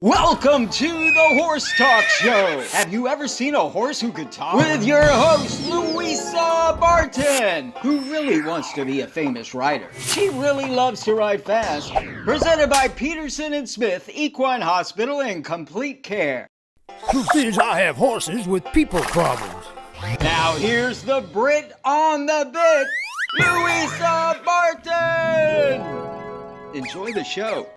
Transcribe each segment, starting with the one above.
Welcome to the Horse Talk Show. Have you ever seen a horse who could talk? With your host, Louisa Barton, who really wants to be a famous rider. She really loves to ride fast. Presented by Peterson and Smith Equine Hospital and Complete Care. Truth is, I have horses with people problems. Now here's the Brit on the bit, Louisa Barton. Enjoy the show.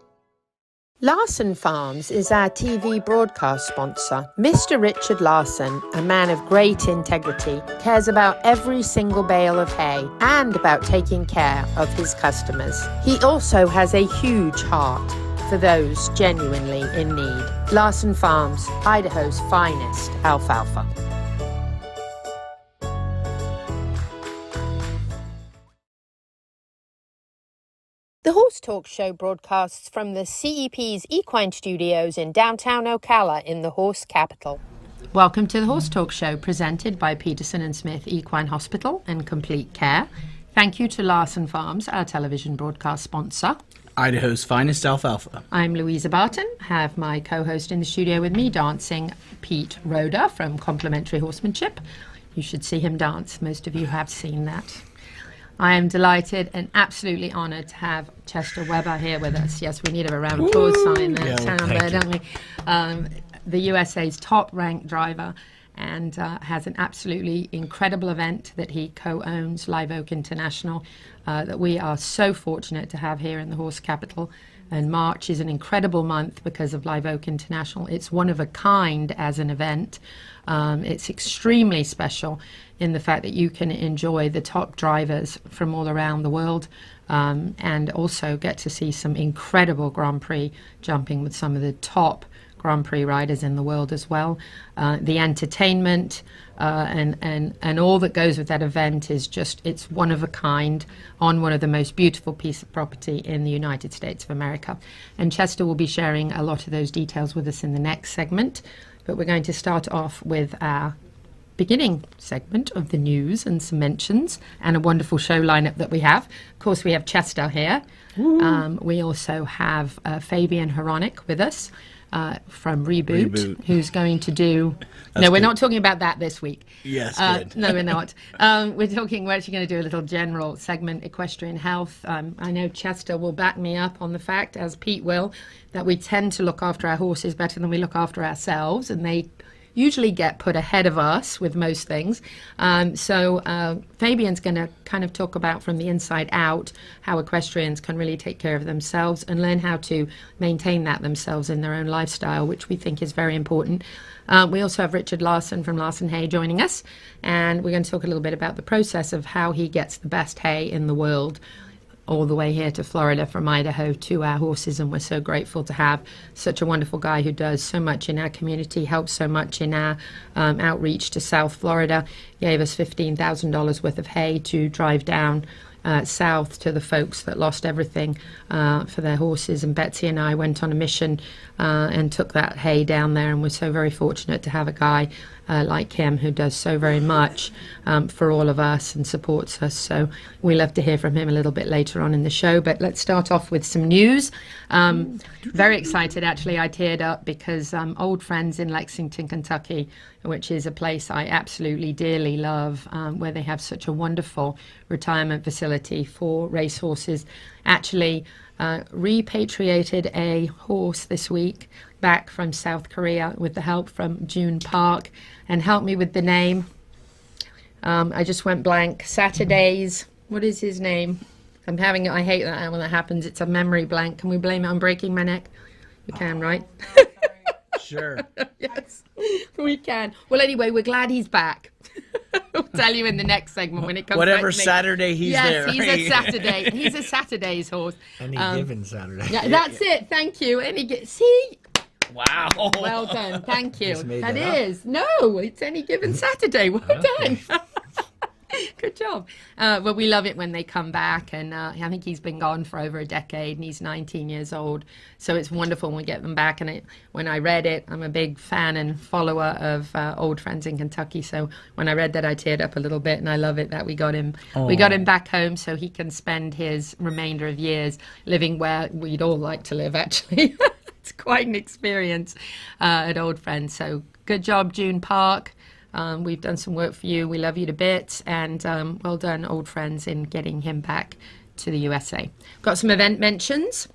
Larsen Farms is our TV broadcast sponsor. Mr. Richard Larsen, a man of great integrity, cares about every single bale of hay and about taking care of his customers. He also has a huge heart for those genuinely in need. Larsen Farms, Idaho's finest alfalfa. The Horse Talk Show broadcasts from the CEP's Equine Studios in downtown Ocala in the horse capital. Welcome to the Horse Talk Show, presented by Peterson and Smith Equine Hospital and Complete Care. Thank you to Larsen Farms, our television broadcast sponsor. Idaho's finest alfalfa. I'm Louisa Barton. I have my co-host in the studio with me, dancing, Pete Rodda from Complementary Horsemanship. You should see him dance. Most of you have seen that. I am delighted and absolutely honoured to have Chester Webber here with us. Yes, we need a round of applause sign that sound there, don't we? The USA's top-ranked driver, and has an absolutely incredible event that he co-owns, Live Oak International, that we are so fortunate to have here in the horse capital. And March is an incredible month because of Live Oak International. It's one of a kind as an event. It's extremely special in the fact that you can enjoy the top drivers from all around the world, and also get to see some incredible Grand Prix jumping with some of the top Grand Prix riders in the world as well. The entertainment and all that goes with that event is just, it's one of a kind on one of the most beautiful pieces of property in the United States of America. And Chester will be sharing a lot of those details with us in the next segment. But we're going to start off with our beginning segment of the news and some mentions and a wonderful show lineup that we have. Of course, we have Chester here. We also have Fabien Hronec with us from Reboot, who's going to do... We're not talking about that this week. Yes, good. No, we're not. We're actually going to do a little general segment, Equestrian Health. I know Chester will back me up on the fact, as Pete will, that we tend to look after our horses better than we look after ourselves, and they usually get put ahead of us with most things. So Fabian's going to kind of talk about from the inside out how equestrians can really take care of themselves and learn how to maintain that themselves in their own lifestyle, which we think is very important. We also have Richard Larsen from Larsen Hay joining us, and we're going to talk a little bit about the process of how he gets the best hay in the world, all the way here to Florida from Idaho to our horses. And we're so grateful to have such a wonderful guy who does so much in our community, helps so much in our outreach to South Florida. He gave us $15,000 worth of hay to drive down south to the folks that lost everything for their horses. And Betsy and I went on a mission and took that hay down there, and we're so very fortunate to have a guy like him who does so very much for all of us and supports us. So we love to hear from him a little bit later on in the show. But let's start off with some news. Very excited, actually. I teared up because old friends in Lexington, Kentucky, which is a place I absolutely dearly love, where they have such a wonderful retirement facility for racehorses, actually repatriated a horse this week back from South Korea with the help from June Park, and helped me with the name. I just went blank. Saturdays. What is his name? I hate that when that happens. It's a memory blank. Can we blame it on breaking my neck? We can, right? Sure. Yes, we can. Well, anyway, we're glad he's back. I'll tell you in the next segment when it comes Whatever back to me. Saturday he's there. Yes, he's a Saturday. He's a Saturday's horse. Any given Saturday. Yeah, that's it. Thank you. See? Wow. Well done. Thank you. Just made That that is. No, it's any given Saturday. Well done. Good job. But we love it when they come back, and I think he's been gone for over a decade, and he's 19 years old. So it's wonderful when we get them back. And when I read it, I'm a big fan and follower of Old Friends in Kentucky. So when I read that, I teared up a little bit, and I love it that we got him. Aww. We got him back home so he can spend his remainder of years living where we'd all like to live, actually. It's quite an experience at Old Friends. So good job, June Park. We've done some work for you. We love you to bits. And well done, Old Friends, in getting him back to the USA. Got some event mentions.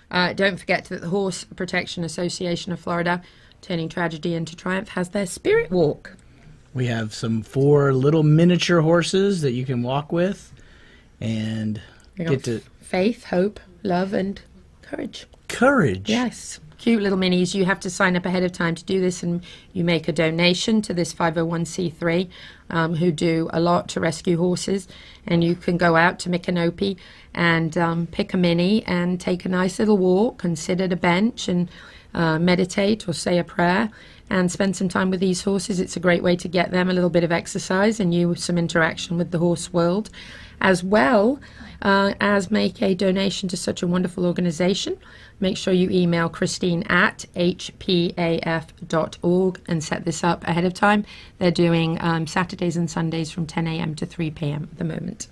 Don't forget that the Horse Protection Association of Florida, Turning Tragedy into Triumph, has their Spirit Walk. We have some 4 little miniature horses that you can walk with and get to... Faith, hope, love, and courage. Courage. Yes. Cute little minis. You have to sign up ahead of time to do this, and you make a donation to this 501c3 who do a lot to rescue horses. And you can go out to Micanopy and pick a mini and take a nice little walk and sit at a bench and meditate or say a prayer and spend some time with these horses. It's a great way to get them a little bit of exercise and you some interaction with the horse world, as well as make a donation to such a wonderful organization. Make sure you email Christine at hpaf.org and set this up ahead of time. They're doing Saturdays and Sundays from 10 a.m. to 3 p.m. at the moment.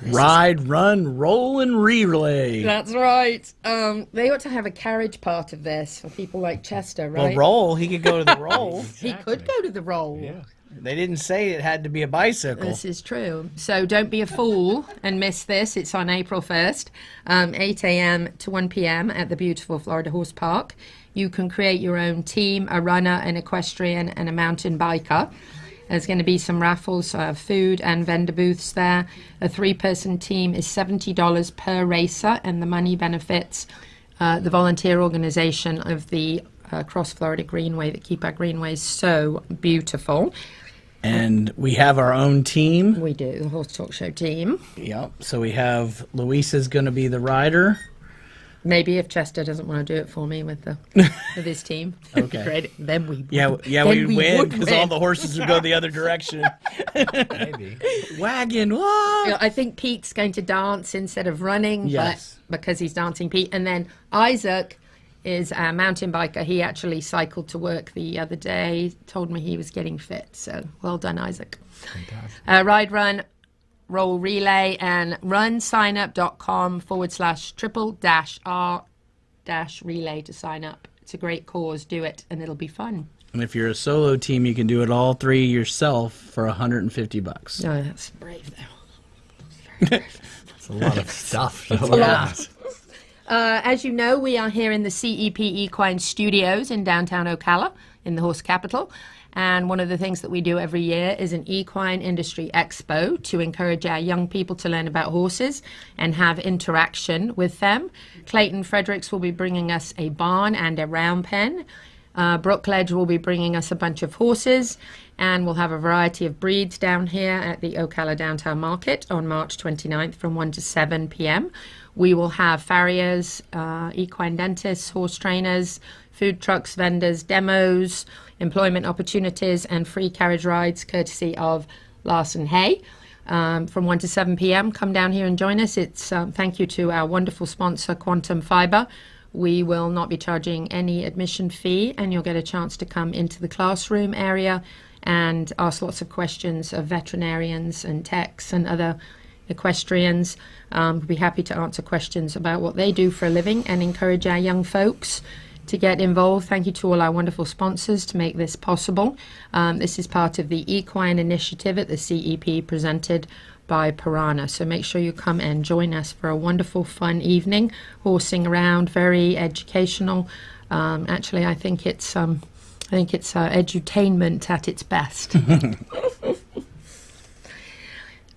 Ride, run, roll, and relay. That's right. They ought to have a carriage part of this for people like Chester, right? Well, roll. He could go to the roll. He could go to the roll. Yeah. They didn't say it had to be a bicycle. This is true. So don't be a fool and miss this. It's on April 1st, 8 a.m. to 1 p.m. at the beautiful Florida Horse Park. You can create your own team, a runner, an equestrian, and a mountain biker. There's going to be some raffles, food and vendor booths there. A 3-person team is $70 per racer, and the money benefits the volunteer organization of the Cross Florida Greenway that keep our greenways so beautiful. And we have our own team. We do, the Horse Talk Show team. Yep. So we have Luisa's going to be the rider. Maybe if Chester doesn't want to do it for me with his team. Okay. Great. Then we would. Yeah, then we win because all win. the horses would go the other direction. Maybe. Wagon, what? You know, I think Pete's going to dance instead of running, Yes. but because he's dancing Pete. And then Isaac is a mountain biker. He actually cycled to work the other day, told me he was getting fit. So well done, Isaac. Ride, run, roll, relay, and runsignup.com/triple-r-relay to sign up. It's a great cause. Do it, and it'll be fun. And if you're a solo team, you can do it all 3 yourself for $150. Oh, that's brave, though. It's a lot of stuff. Yeah. As you know, we are here in the CEP Equine Studios in downtown Ocala, in the horse capital. And one of the things that we do every year is an equine industry expo to encourage our young people to learn about horses and have interaction with them. Clayton Fredericks will be bringing us a barn and a round pen. Brooke Ledge will be bringing us a bunch of horses, and we'll have a variety of breeds down here at the Ocala Downtown Market on March 29th from 1 to 7 p.m. We will have farriers, equine dentists, horse trainers, food trucks, vendors, demos, employment opportunities, and free carriage rides courtesy of Larsen Hay. From 1 to 7 p.m. Come down here and join us. It's thank you to our wonderful sponsor, Quantum Fiber. We will not be charging any admission fee, and you'll get a chance to come into the classroom area and ask lots of questions of veterinarians and techs and other equestrians. We'll be happy to answer questions about what they do for a living and encourage our young folks to get involved. Thank you to all our wonderful sponsors to make this possible. This is part of the Equine Initiative at the CEP presented by Piranha. So make sure you come and join us for a wonderful, fun evening, horsing around, very educational. Actually, I think it's edutainment at its best.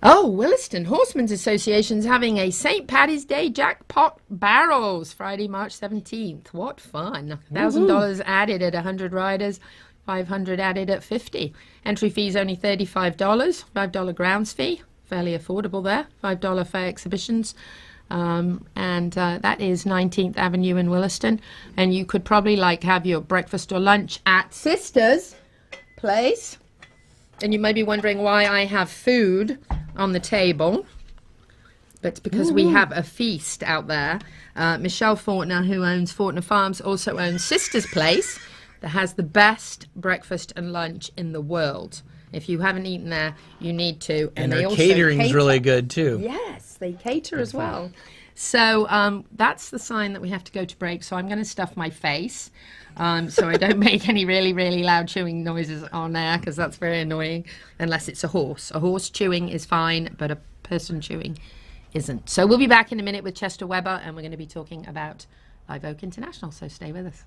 Oh, Williston Horsemen's Association's having a St. Paddy's Day jackpot barrels Friday, March 17th. What fun. $1,000 added at 100 riders, $500 added at 50. Entry fee is only $35, $5 grounds fee, fairly affordable there, $5 fair exhibitions. That is 19th Avenue in Williston. And you could probably have your breakfast or lunch at Sister's Place. And you may be wondering why I have food on the table. But it's because we have a feast out there. Michelle Fortner, who owns Fortner Farms, also owns Sister's Place that has the best breakfast and lunch in the world. If you haven't eaten there, you need to. And they their also catering is cater. really good, too. Yes, they cater as well. So that's the sign that we have to go to break. So I'm going to stuff my face so I don't make any really, really loud chewing noises on air, because that's very annoying, unless it's a horse. A horse chewing is fine, but a person chewing isn't. So we'll be back in a minute with Chester Webber, and we're going to be talking about Live Oak International, so stay with us.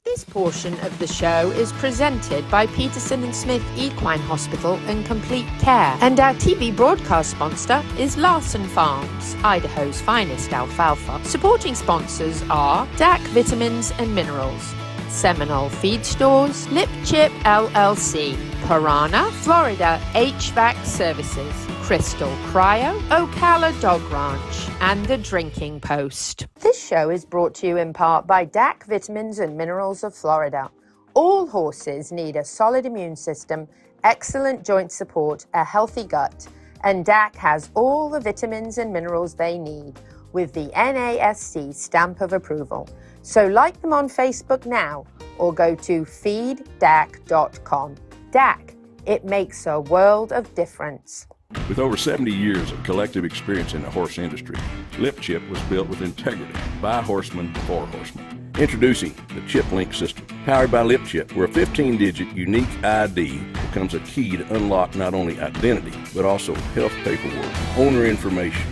This portion of the show is presented by Peterson and Smith Equine Hospital and Complete Care. And our TV broadcast sponsor is Larsen Farms, Idaho's finest alfalfa. Supporting sponsors are DAC Vitamins and Minerals, Seminole Feed Stores, Lip Chip LLC, Piranha, Florida HVAC Services, Crystal Cryo, Ocala Dog Ranch, and The Drinking Post. This show is brought to you in part by DAC Vitamins and Minerals of Florida. All horses need a solid immune system, excellent joint support, a healthy gut, and DAC has all the vitamins and minerals they need with the NASC stamp of approval. So like them on Facebook now or go to feeddac.com. DAC, it makes a world of difference. With over 70 years of collective experience in the horse industry, Lip Chip was built with integrity by horsemen for horsemen. Introducing the Chip Link system, powered by Lip Chip, where a 15-digit unique ID becomes a key to unlock not only identity, but also health paperwork, owner information,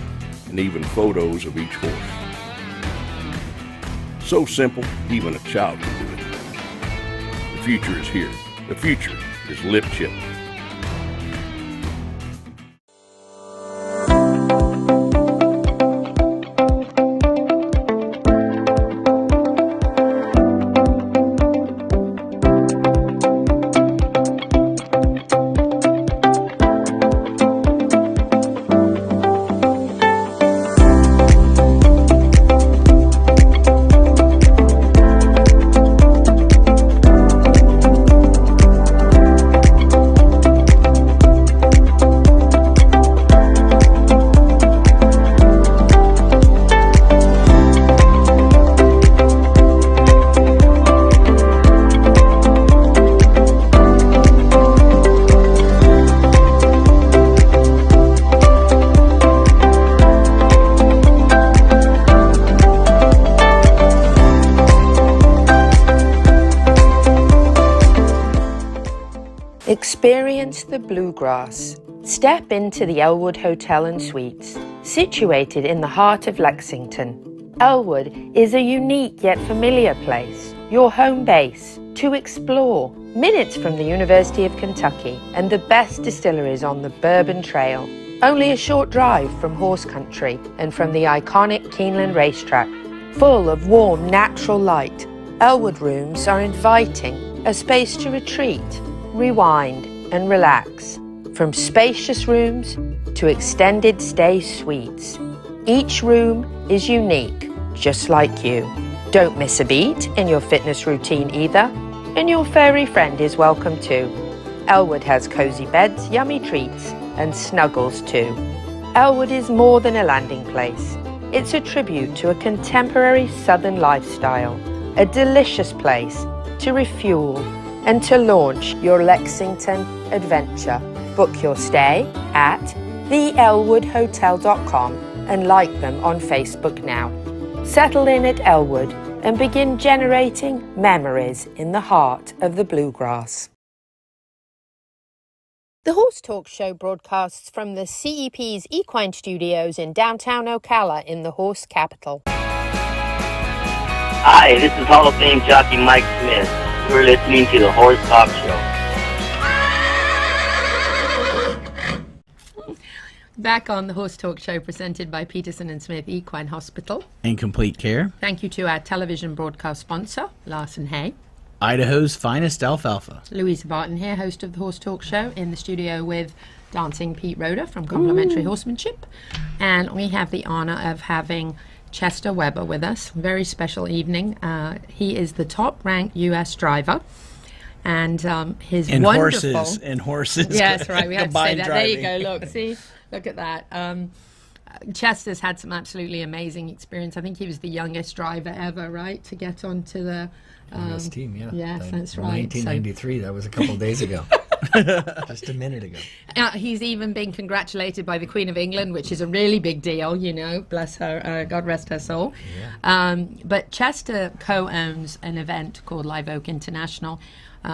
and even photos of each horse. So simple, even a child can do it. The future is here. The future is Lip Chip. Experience the bluegrass. Step into the Elwood Hotel and Suites, situated in the heart of Lexington. Elwood is a unique yet familiar place, your home base, to explore, minutes from the University of Kentucky and the best distilleries on the Bourbon Trail. Only a short drive from horse country and from the iconic Keeneland racetrack. Full of warm, natural light, Elwood rooms are inviting, a space to retreat, rewind and relax, from spacious rooms to extended stay suites. Each room is unique, just like you. Don't miss a beat in your fitness routine either, and your furry friend is welcome too. Elwood has cozy beds, yummy treats, and snuggles too. Elwood is more than a landing place. It's a tribute to a contemporary southern lifestyle, a delicious place to refuel and to launch your Lexington adventure. Book your stay at theelwoodhotel.com and like them on Facebook now. Settle in at Elwood and begin generating memories in the heart of the bluegrass. The Horse Talk Show broadcasts from the CEP's Equine Studios in downtown Ocala in the horse capital. Hi, this is Hall of Fame jockey Mike Smith. You're listening to the Horse Talk Show. Back on the Horse Talk Show, presented by Peterson and Smith Equine Hospital And Complete Care. Thank you to our television broadcast sponsor, Larsen Hay. Idaho's finest alfalfa. Louisa Barton here, host of the Horse Talk Show, in the studio with Dancing Pete Rodda from Complementary Horsemanship. And we have the honor of having Chester Webber with us. Very special evening. He is the top-ranked U.S. driver, and his In wonderful horses. Yes, right. We had to say that. Driving. There you go. Look, see, look at that. Chester's had some absolutely amazing experience. I think he was the youngest driver ever, right, to get onto the U.S. team, yeah. Yes, that's right. 1993, that was a couple of days ago. Just a minute ago. He's even been congratulated by the Queen of England, which is a really big deal, you know, bless her, God rest her soul. Yeah. But Chester co-owns an event called Live Oak International,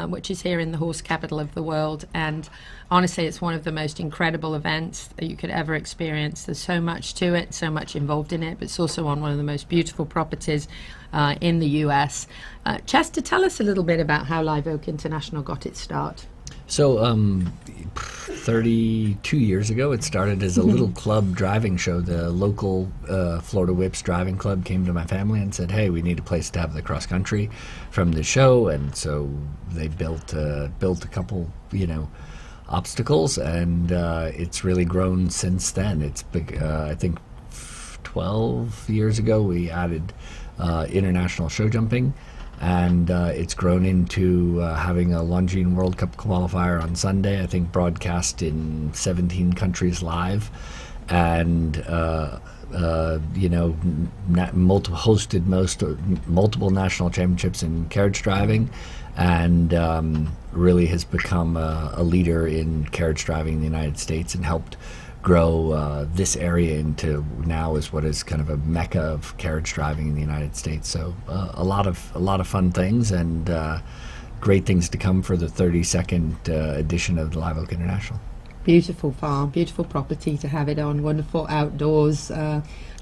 which is here in the horse capital of the world. And honestly, it's one of the most incredible events that you could ever experience. There's so much to it, so much involved in it, but it's also on one of the most beautiful properties in the US. Chester, tell us a little bit about how Live Oak International got its start. So, 32 years ago, it started as a little club driving show. The local Florida Whips driving club came to my family and said, "Hey, we need a place to have the cross country from the show." And so they built a couple, obstacles, and it's really grown since then. It's big. I think 12 years ago we added international show jumping. And it's grown into having a Longines World Cup qualifier on Sunday, I think broadcast in 17 countries live, and hosted multiple national championships in carriage driving, and really has become a leader in carriage driving in the United States and helped grow this area into now is what is kind of a mecca of carriage driving in the United States. So a lot of fun things and great things to come for the 32nd edition of the Live Oak International. Beautiful farm, beautiful property to have it on. Wonderful outdoors.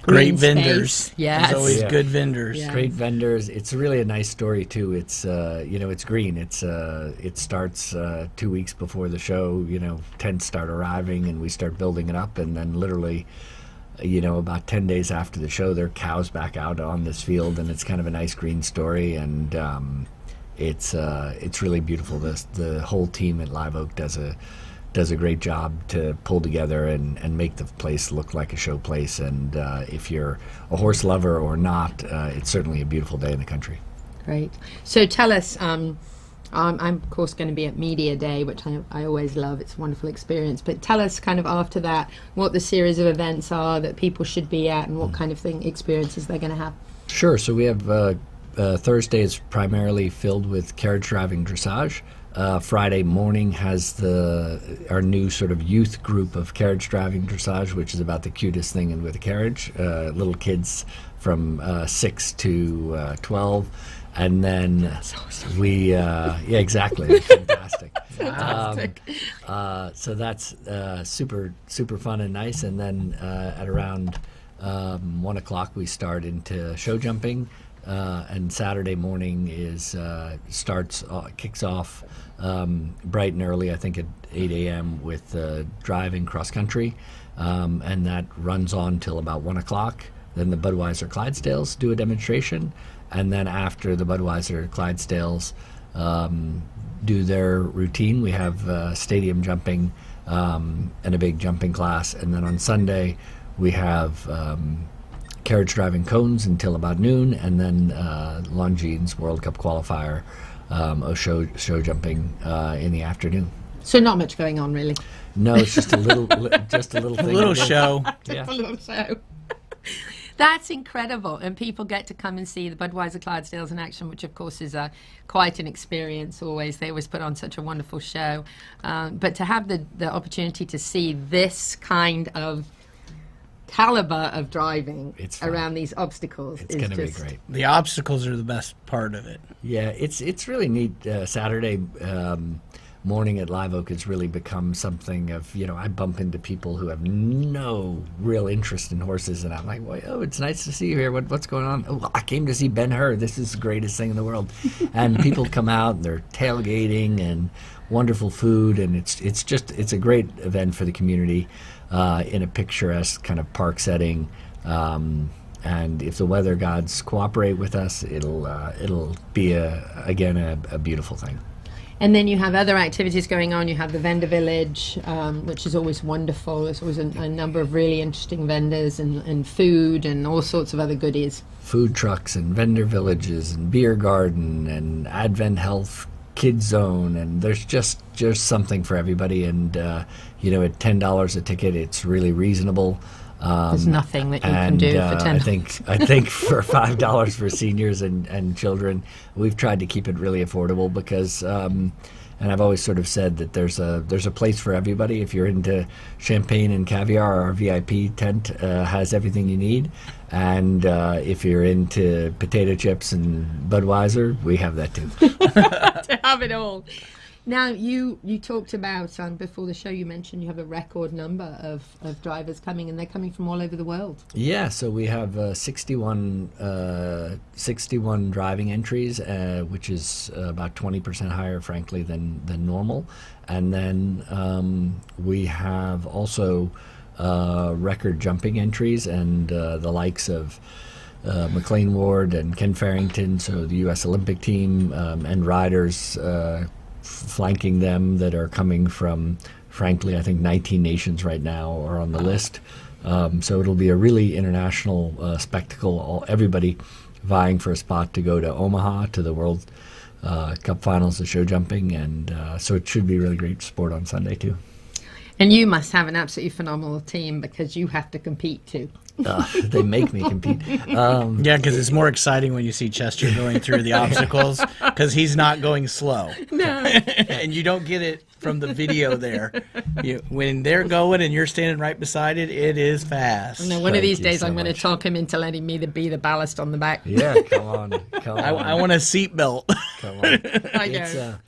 Great green vendors. Space. Yes. There's always Yeah. good vendors. Yeah. Great vendors. It's really a nice story too. It's it's green. It starts 2 weeks before the show. Tents start arriving and we start building it up, and then literally, about 10 days after the show, there are cows back out on this field, and it's kind of a nice green story, and it's really beautiful. The whole team at Live Oak does a great job to pull together and make the place look like a show place. And if you're a horse lover or not, it's certainly a beautiful day in the country. Great. So tell us, I'm of course going to be at Media Day, which I always love. It's a wonderful experience. But tell us kind of after that what the series of events are that people should be at and what kind of experiences they're going to have. Sure. So we have Thursday is primarily filled with carriage driving dressage. Friday morning has our new sort of youth group of carriage driving dressage, which is about the cutest thing with a carriage. Little kids from 6 to 12. And then we, exactly. It's fantastic. So that's super, super fun and nice. And then at around 1 o'clock, we start into show jumping. And Saturday morning kicks off bright and early, I think at 8 a.m. with driving cross country, and that runs on till about 1 o'clock. Then the Budweiser Clydesdales do a demonstration, and then after the Budweiser Clydesdales do their routine, we have stadium jumping and a big jumping class, and then on Sunday we have carriage driving cones until about noon, and then Longines World Cup qualifier, show jumping in the afternoon. So not much going on, really. No, it's just a little, just a little thing. A little show. Yeah. A little show. That's incredible, and people get to come and see the Budweiser Clydesdales in action, which of course is quite an experience. They always put on such a wonderful show, but to have the opportunity to see this kind of caliber of driving around these obstacles it's is going to be just great. The obstacles are the best part of it. Yeah, it's really neat. Saturday morning at Live Oak has really become something of, I bump into people who have no real interest in horses, and I'm like, well, oh, it's nice to see you here. What's going on? Oh, I came to see Ben-Hur. This is the greatest thing in the world. And people come out and they're tailgating and wonderful food, and it's a great event for the community in a picturesque kind of park setting. And if the weather gods cooperate with us, it'll be again a beautiful thing. And then you have other activities going on. You have the vendor village, which is always wonderful. There's always a number of really interesting vendors and food and all sorts of other goodies. Food trucks and vendor villages and beer garden and Advent Health Kids Zone, and there's just something for everybody. And at $10 a ticket, it's really reasonable. There's nothing that you can do for $10. I think for $5 for seniors and children, we've tried to keep it really affordable because And I've always sort of said that there's a place for everybody. If you're into champagne and caviar, our VIP tent has everything you need. And if you're into potato chips and Budweiser, we have that too. To have it all. Now, you talked about, before the show, you mentioned you have a record number of drivers coming, and they're coming from all over the world. Yeah, so we have 61 driving entries, which is about 20% higher, frankly, than normal. And then we have also record jumping entries, and the likes of McLean Ward and Ken Farrington, so the U.S. Olympic team, and riders flanking them that are coming from, frankly, I think 19 nations right now are on the list. So it'll be a really international spectacle. Everybody vying for a spot to go to Omaha to the World Cup Finals of show jumping, and so it should be really great sport on Sunday too. And you must have an absolutely phenomenal team because you have to compete too. They make me compete. Yeah, because it's more exciting when you see Chester going through the obstacles, because he's not going slow. No. And you don't get it from the video there. When they're going and you're standing right beside it, it is fast. No, one of these days I'm going to talk him into letting me be the ballast on the back. Yeah, come on. I want a seatbelt. Come on. I know.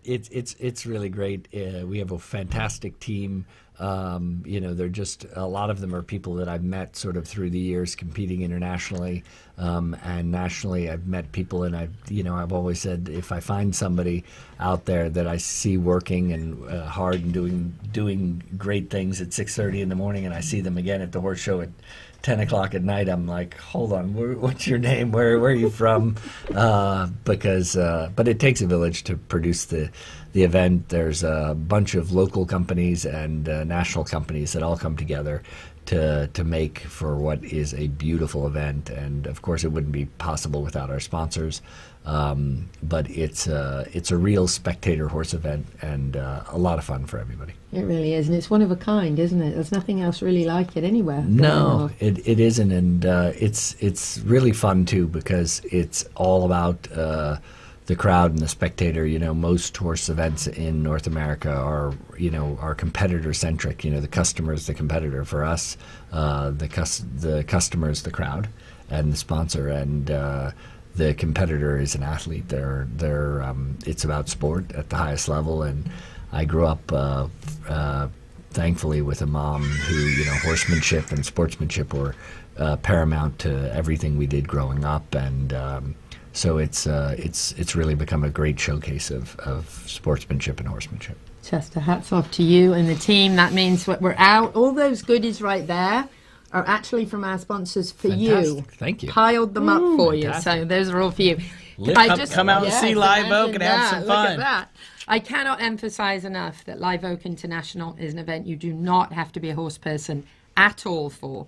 It's really great. We have a fantastic team. They're just, a lot of them are people that I've met sort of through the years competing internationally, and nationally. I've met people, and I've always said, if I find somebody out there that I see working and hard and doing great things at 6:30 in the morning, and I see them again at the horse show at 10 o'clock at night, I'm like, hold on, what's your name? Where are you from? But it takes a village to produce the event. There's a bunch of local companies and national companies that all come together to make for what is a beautiful event. And of course, it wouldn't be possible without our sponsors. But it's a real spectator horse event, and a lot of fun for everybody. It really is, and it's one of a kind, isn't it? There's nothing else really like it anywhere. No, it isn't, and it's really fun too, because it's all about the crowd and the spectator. Most horse events in North America are competitor centric. The customer is the competitor. For us, the customer is the crowd and the sponsor, and the competitor is an athlete. It's about sport at the highest level. And I grew up thankfully with a mom who horsemanship and sportsmanship were paramount to everything we did growing up, and so it's really become a great showcase of sportsmanship and horsemanship. Chester, hats off to you and the team. That means we're out. All those goodies right there are actually from our sponsors for Fantastic. you. Thank you. Piled them up for you. Fantastic. So those are all for you. Come out and see Live Oak and have some fun. Look at that. I cannot emphasize enough that Live Oak International is an event you do not have to be a horse person at all for.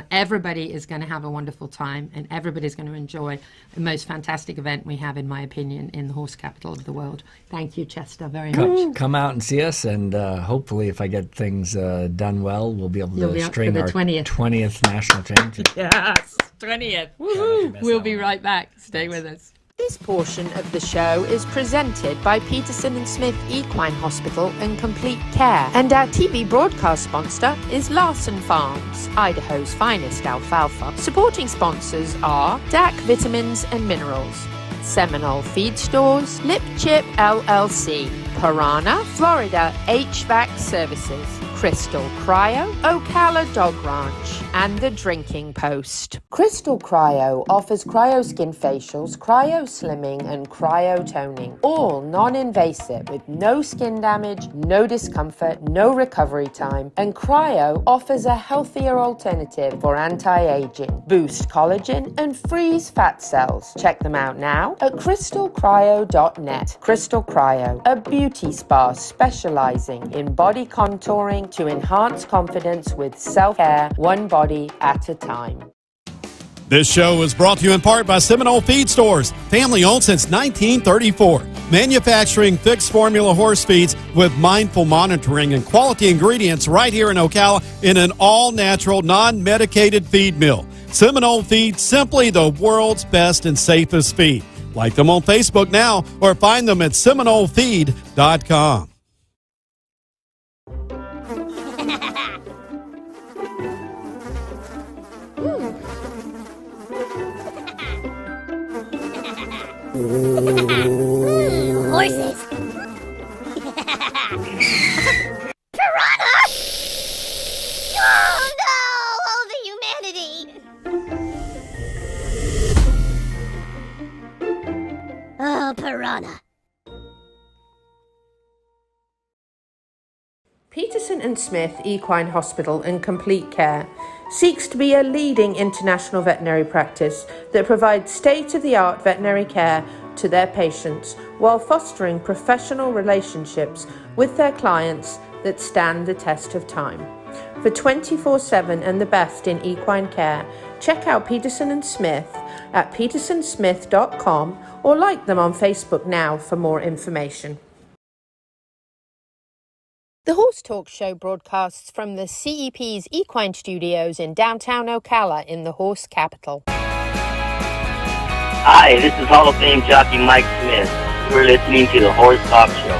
Everybody is going to have a wonderful time, and everybody's going to enjoy the most fantastic event we have, in my opinion, in the horse capital of the world. Thank you, Chester, very much. Come out and see us, and hopefully, if I get things done well, we'll be able to string our 20th national championship. Yes, 20th. Woohoo! We'll be right back. Stay with us. This portion of the show is presented by Peterson & Smith Equine Hospital and Complete Care. And our TV broadcast sponsor is Larsen Farms, Idaho's finest alfalfa. Supporting sponsors are DAC Vitamins and Minerals, Seminole Feed Stores, Lip Chip LLC, Piranha, Florida HVAC Services, Crystal Cryo, Ocala Dog Ranch, and The Drinking Post. Crystal Cryo offers cryo skin facials, cryo slimming, and cryo toning, all non-invasive with no skin damage, no discomfort, no recovery time, and cryo offers a healthier alternative for anti-aging, boost collagen, and freeze fat cells. Check them out now at crystalcryo.net. Crystal Cryo, a beauty spa specializing in body contouring to enhance confidence with self-care, one body at a time. This show is brought to you in part by Seminole Feed Stores, family owned since 1934. Manufacturing fixed formula horse feeds with mindful monitoring and quality ingredients right here in Ocala in an all-natural, non-medicated feed mill. Seminole Feed, simply the world's best and safest feed. Like them on Facebook now or find them at SeminoleFeed.com. Horses. Piranha! Oh no! Oh, the humanity! Oh, piranha. Peterson and Smith Equine Hospital and Complete Care seeks to be a leading international veterinary practice that provides state-of-the-art veterinary care to their patients while fostering professional relationships with their clients that stand the test of time. For 24/7 and the best in equine care, check out Peterson and Smith at petersonsmith.com or like them on Facebook now for more information. The Horse Talk Show broadcasts from the CEP's Equine Studios in downtown Ocala in the horse capital. Hi, this is Hall of Fame jockey Mike Smith. You're listening to the Horse Talk Show.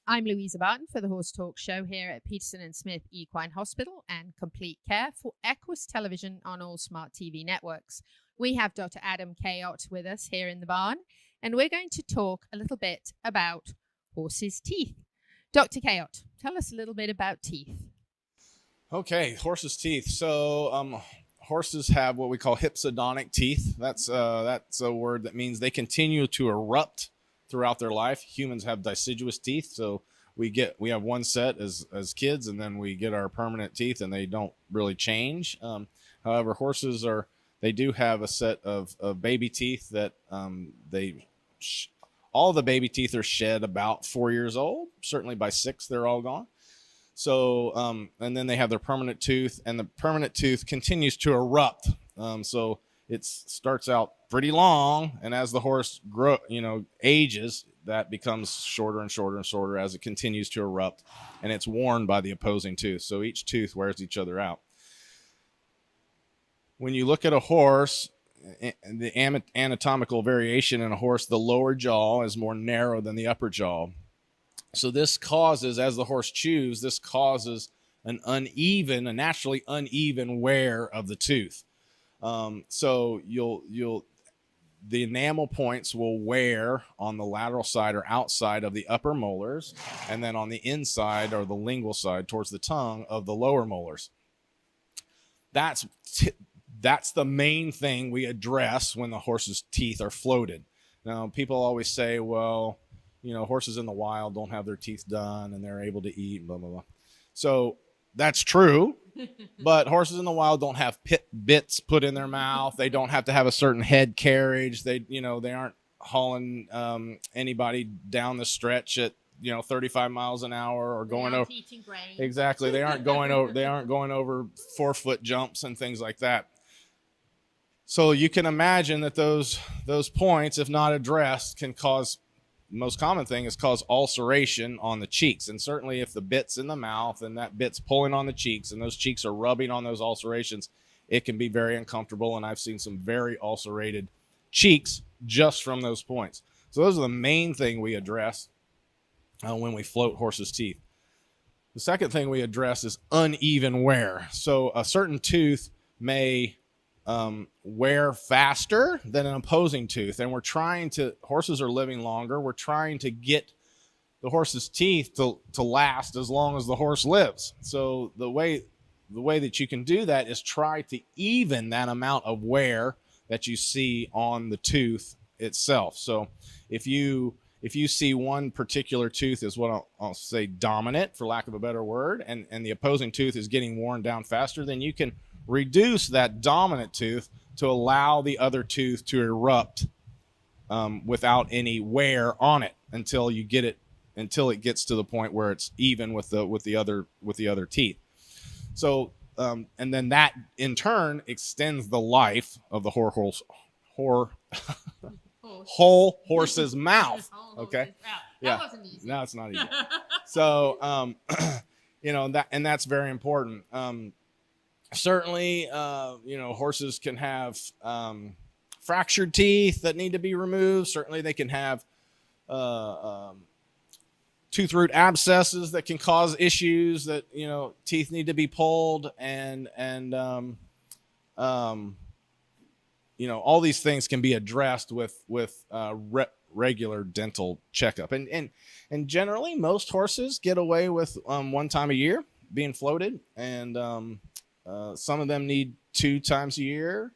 I'm Louisa Barton for the Horse Talk Show here at Peterson and Smith Equine Hospital and Complete Care for Equus Television on all smart TV networks. We have Dr. Adam Cayot with us here in the barn, and we're going to talk a little bit about horses' teeth. Dr. Cayot, tell us a little bit about teeth. Okay, horses' teeth. So horses have what we call hypsodontic teeth. That's a word that means they continue to erupt throughout their life. Humans have deciduous teeth, so we have one set as kids, and then we get our permanent teeth, and they don't really change. However, horses they do have a set of baby teeth that all the baby teeth are shed about 4 years old. Certainly by 6, they're all gone. So, and then they have their permanent tooth, and the permanent tooth continues to erupt. So it starts out pretty long, and as the horse ages, that becomes shorter and shorter and shorter as it continues to erupt, and it's worn by the opposing tooth. So each tooth wears each other out. When you look at a horse, the anatomical variation in a horse, the lower jaw is more narrow than the upper jaw. So this causes, as the horse chews, this causes a naturally uneven wear of the tooth. So the enamel points will wear on the lateral side or outside of the upper molars, and then on the inside or the lingual side towards the tongue of the lower molars. That's the main thing we address when the horse's teeth are floated. Now, people always say, well, horses in the wild don't have their teeth done and they're able to eat, blah, blah, blah. So that's true, but horses in the wild don't have bits put in their mouth. They don't have to have a certain head carriage. They aren't hauling anybody down the stretch at 35 miles an hour or going over. Exactly. They aren't going over 4-foot jumps and things like that. So you can imagine that those points, if not addressed, can cause, most common thing is cause ulceration on the cheeks. And certainly if the bit's in the mouth and that bit's pulling on the cheeks and those cheeks are rubbing on those ulcerations, it can be very uncomfortable. And I've seen some very ulcerated cheeks just from those points. So those are the main thing we address when we float horses' teeth. The second thing we address is uneven wear. So a certain tooth may wear faster than an opposing tooth, and horses are living longer. We're trying to get the horse's teeth to last as long as the horse lives. So the way that you can do that is try to even that amount of wear that you see on the tooth itself. So if you see one particular tooth is what I'll say dominant, for lack of a better word, and the opposing tooth is getting worn down faster, then you can reduce that dominant tooth to allow the other tooth to erupt without any wear on it until it gets to the point where it's even with the other teeth. So and then that in turn extends the life of the whole horse's mouth. Okay. Yeah. That wasn't easy. No, it's not easy. So that's very important. certainly, horses can have fractured teeth that need to be removed. Certainly, they can have tooth root abscesses that can cause issues that, teeth need to be pulled, and all these things can be addressed with regular dental checkup. And generally, most horses get away with one time a year being floated, and some of them need 2 times a year.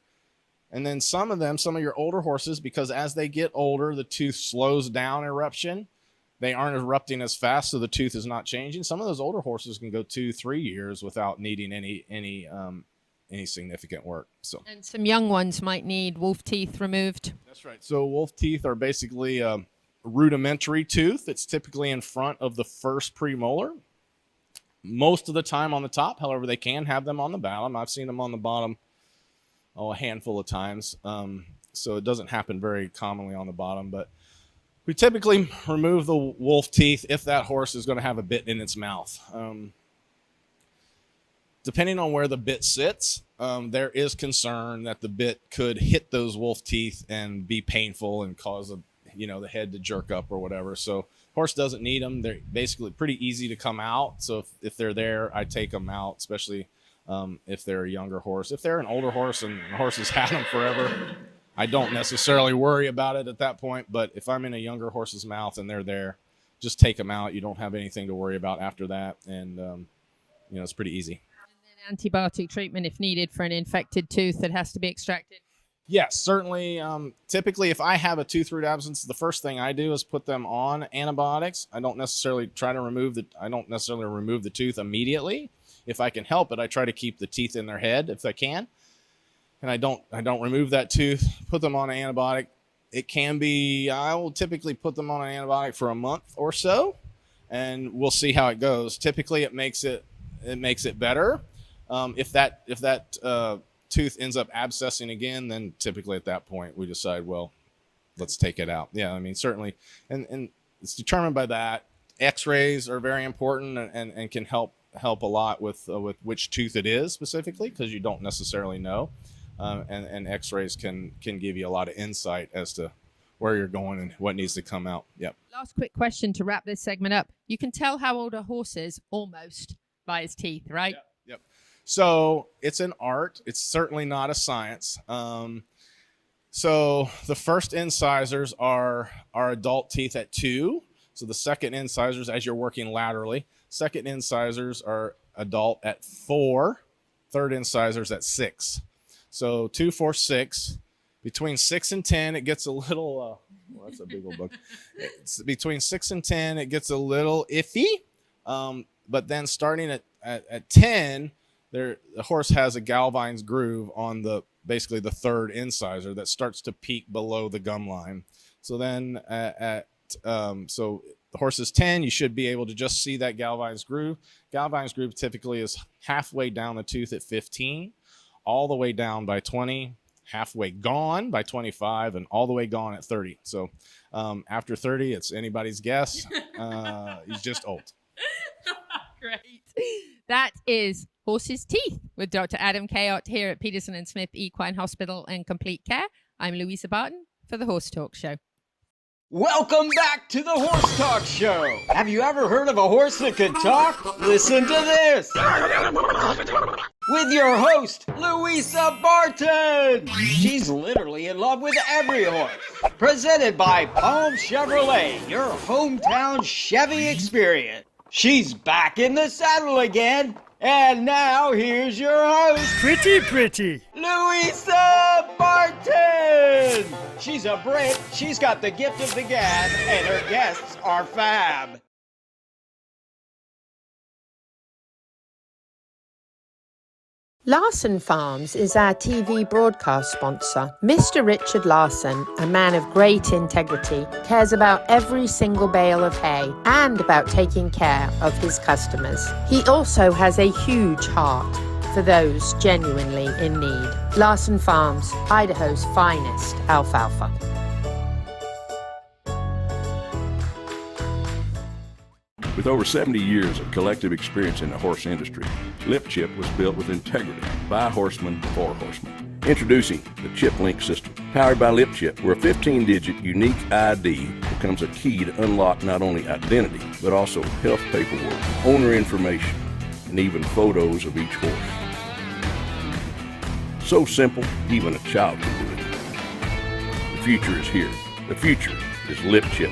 And then some of your older horses, because as they get older, the tooth slows down eruption. They aren't erupting as fast, so the tooth is not changing. Some of those older horses can go 2-3 years without needing any significant work. So, and some young ones might need wolf teeth removed. That's right. So wolf teeth are basically a rudimentary tooth. It's typically in front of the first premolar. Most of the time on the top. However, they can have them on the bottom. I've seen them on the bottom a handful of times. So it doesn't happen very commonly on the bottom, but we typically remove the wolf teeth if that horse is going to have a bit in its mouth. Depending on where the bit sits, there is concern that the bit could hit those wolf teeth and be painful and cause the head to jerk up or whatever. So horse doesn't need them. They're basically pretty easy to come out. So if they're there, I take them out, especially if they're a younger horse. If they're an older horse and the horse has had them forever, I don't necessarily worry about it at that point. But if I'm in a younger horse's mouth and they're there, just take them out. You don't have anything to worry about after that. And, it's pretty easy. And then antibiotic treatment if needed for an infected tooth that has to be extracted. Yes, certainly. Typically, if I have a tooth root abscess, the first thing I do is put them on antibiotics. I don't necessarily remove the tooth immediately. If I can help it, I try to keep the teeth in their head if I can. And I don't remove that tooth, put them on an antibiotic. I will typically put them on an antibiotic for a month or so, and we'll see how it goes. Typically it makes it better. If that tooth ends up abscessing again, then typically at that point we decide, well, let's take it out. Yeah, I mean, certainly. And it's determined by that. X-rays are very important and can help a lot with which tooth it is specifically, because you don't necessarily know. And X-rays can give you a lot of insight as to where you're going and what needs to come out. Yep. Last quick question to wrap this segment up. You can tell how old a horse is almost by his teeth, right? Yep. So it's an art. It's certainly not a science. So the first incisors are adult teeth at 2. So the second incisors, as you're working laterally, second incisors are adult at 4. Third incisors at 6. So 2, 4, 6. Between 6 and 10, it gets a little. That's a big old book. Between 6 and 10, it gets a little iffy. But then starting at 10, the horse has a galvanized groove on basically the third incisor that starts to peak below the gum line. So then so the horse is 10, you should be able to just see that galvanized groove. Galvanized groove typically is halfway down the tooth at 15, all the way down by 20, halfway gone by 25, and all the way gone at 30. So after 30, it's anybody's guess. He's just old. Great. That is Horses' Teeth with Dr. Adam Cayot here at Peterson and Smith Equine Hospital and Complete Care. I'm Louisa Barton for the Horse Talk Show. Welcome back to the Horse Talk Show. Have you ever heard of a horse that can talk? Listen to this. With your host, Louisa Barton. She's literally in love with every horse. Presented by Palm Chevrolet, your hometown Chevy experience. She's back in the saddle again. And now here's your host, Pretty. Louisa Barton. She's a Brit, she's got the gift of the gab, and her guests are fab. Larsen Farms is our TV broadcast sponsor. Mr. Richard Larsen, a man of great integrity, cares about every single bale of hay and about taking care of his customers. He also has a huge heart for those genuinely in need. Larsen Farms, Idaho's finest alfalfa. With over 70 years of collective experience in the horse industry, Lip Chip was built with integrity by horsemen for horsemen. Introducing the Chip Link system. Powered by Lip Chip, where a 15-digit unique ID becomes a key to unlock not only identity, but also health paperwork, owner information, and even photos of each horse. So simple, even a child can do it. The future is here. The future is Lip Chip.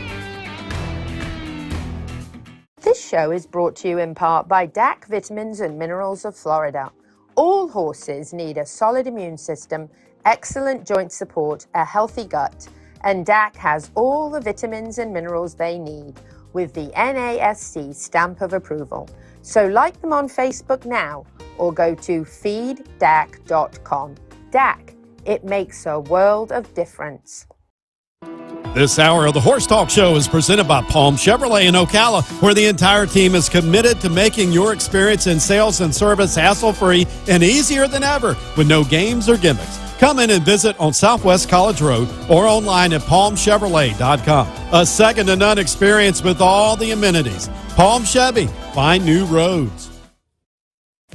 This show is brought to you in part by DAC Vitamins and Minerals of Florida. All horses need a solid immune system, excellent joint support, a healthy gut, and DAC has all the vitamins and minerals they need with the NASC stamp of approval. So like them on Facebook now or go to feeddac.com. DAC, it makes a world of difference. This hour of the Horse Talk Show is presented by Palm Chevrolet in Ocala, where the entire team is committed to making your experience in sales and service hassle-free and easier than ever with no games or gimmicks. Come in and visit on Southwest College Road or online at palmchevrolet.com. A second-to-none experience with all the amenities. Palm Chevy, find new roads.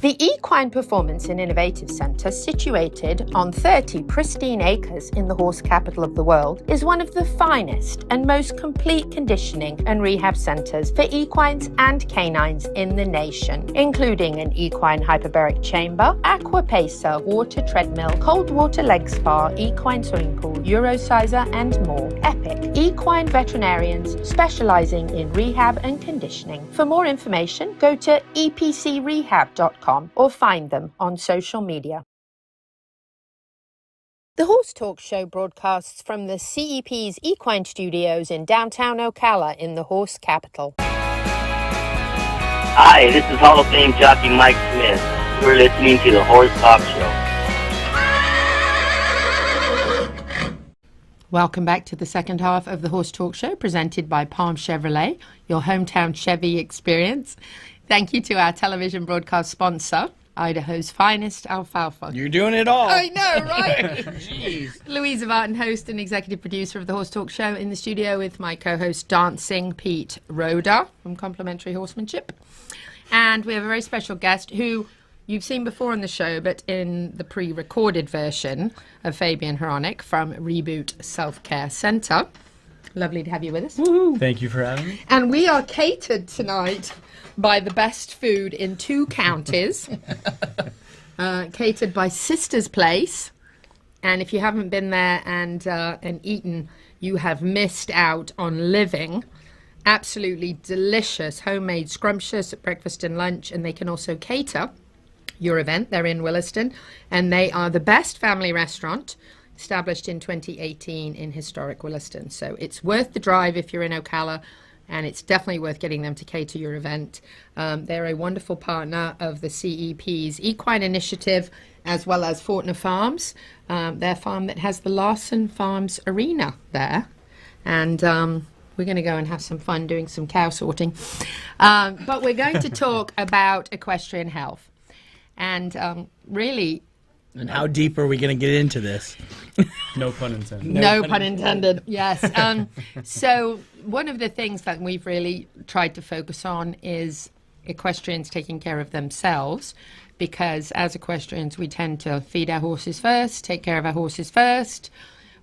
The Equine Performance and Innovative Centre, situated on 30 pristine acres in the horse capital of the world, is one of the finest and most complete conditioning and rehab centres for equines and canines in the nation, including an equine hyperbaric chamber, aqua pacer, water treadmill, cold water leg spa, equine swimming pool, Eurosizer, and more. Epic equine veterinarians specialising in rehab and conditioning. For more information, go to epcrehab.com or find them on social media. The Horse Talk Show broadcasts from the CEP's Equine Studios in downtown Ocala in the horse capital. Hi, this is Hall of Fame jockey Mike Smith. You're listening to the Horse Talk Show. Welcome back to the second half of the Horse Talk Show, presented by Palm Chevrolet, your hometown Chevy experience. Thank you to our television broadcast sponsor, Idaho's finest alfalfa. You're doing it all. I know, right? Jeez. Louisa Barton, host and executive producer of the Horse Talk Show, in the studio with my co-host Dancin, Pete Rodda from Complementary Horsemanship. And we have a very special guest who you've seen before on the show, but in the pre-recorded version of Fabien Hronec from Reboot Self-Care Centre. Lovely to have you with us. Woo-hoo. Thank you for having me. And we are catered tonight by the best food in 2 counties, catered by Sister's Place. And if you haven't been there and eaten, you have missed out on living. Absolutely delicious, homemade, scrumptious breakfast and lunch, and they can also cater your event. They're in Williston, and they are the best family restaurant, established in 2018 in historic Williston. So it's worth the drive if you're in Ocala, and it's definitely worth getting them to cater your event. They're a wonderful partner of the CEP's Equine Initiative, as well as Fortner Farms, their farm that has the Larsen Farms Arena there. And we're going to go and have some fun doing some cow sorting. But we're going to talk about equestrian health. And really... And how deep are we going to get into this? No pun intended. No pun intended, yes. So one of the things that we've really tried to focus on is equestrians taking care of themselves, because as equestrians we tend to feed our horses first, take care of our horses first,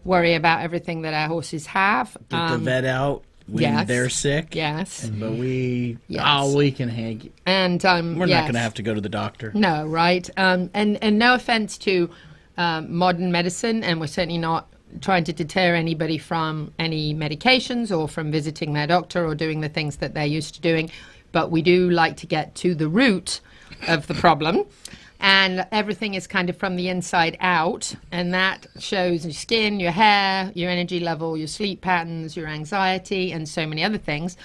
worry about everything that our horses have. Get the vet out when they're sick. Yes. But we can hang. And we're not going to have to go to the doctor. No, right? And no offense to modern medicine, and we're certainly not trying to deter anybody from any medications or from visiting their doctor or doing the things that they're used to doing, but we do like to get to the root of the problem. And everything is kind of from the inside out, and that shows your skin, your hair, your energy level, your sleep patterns, your anxiety, and so many other things.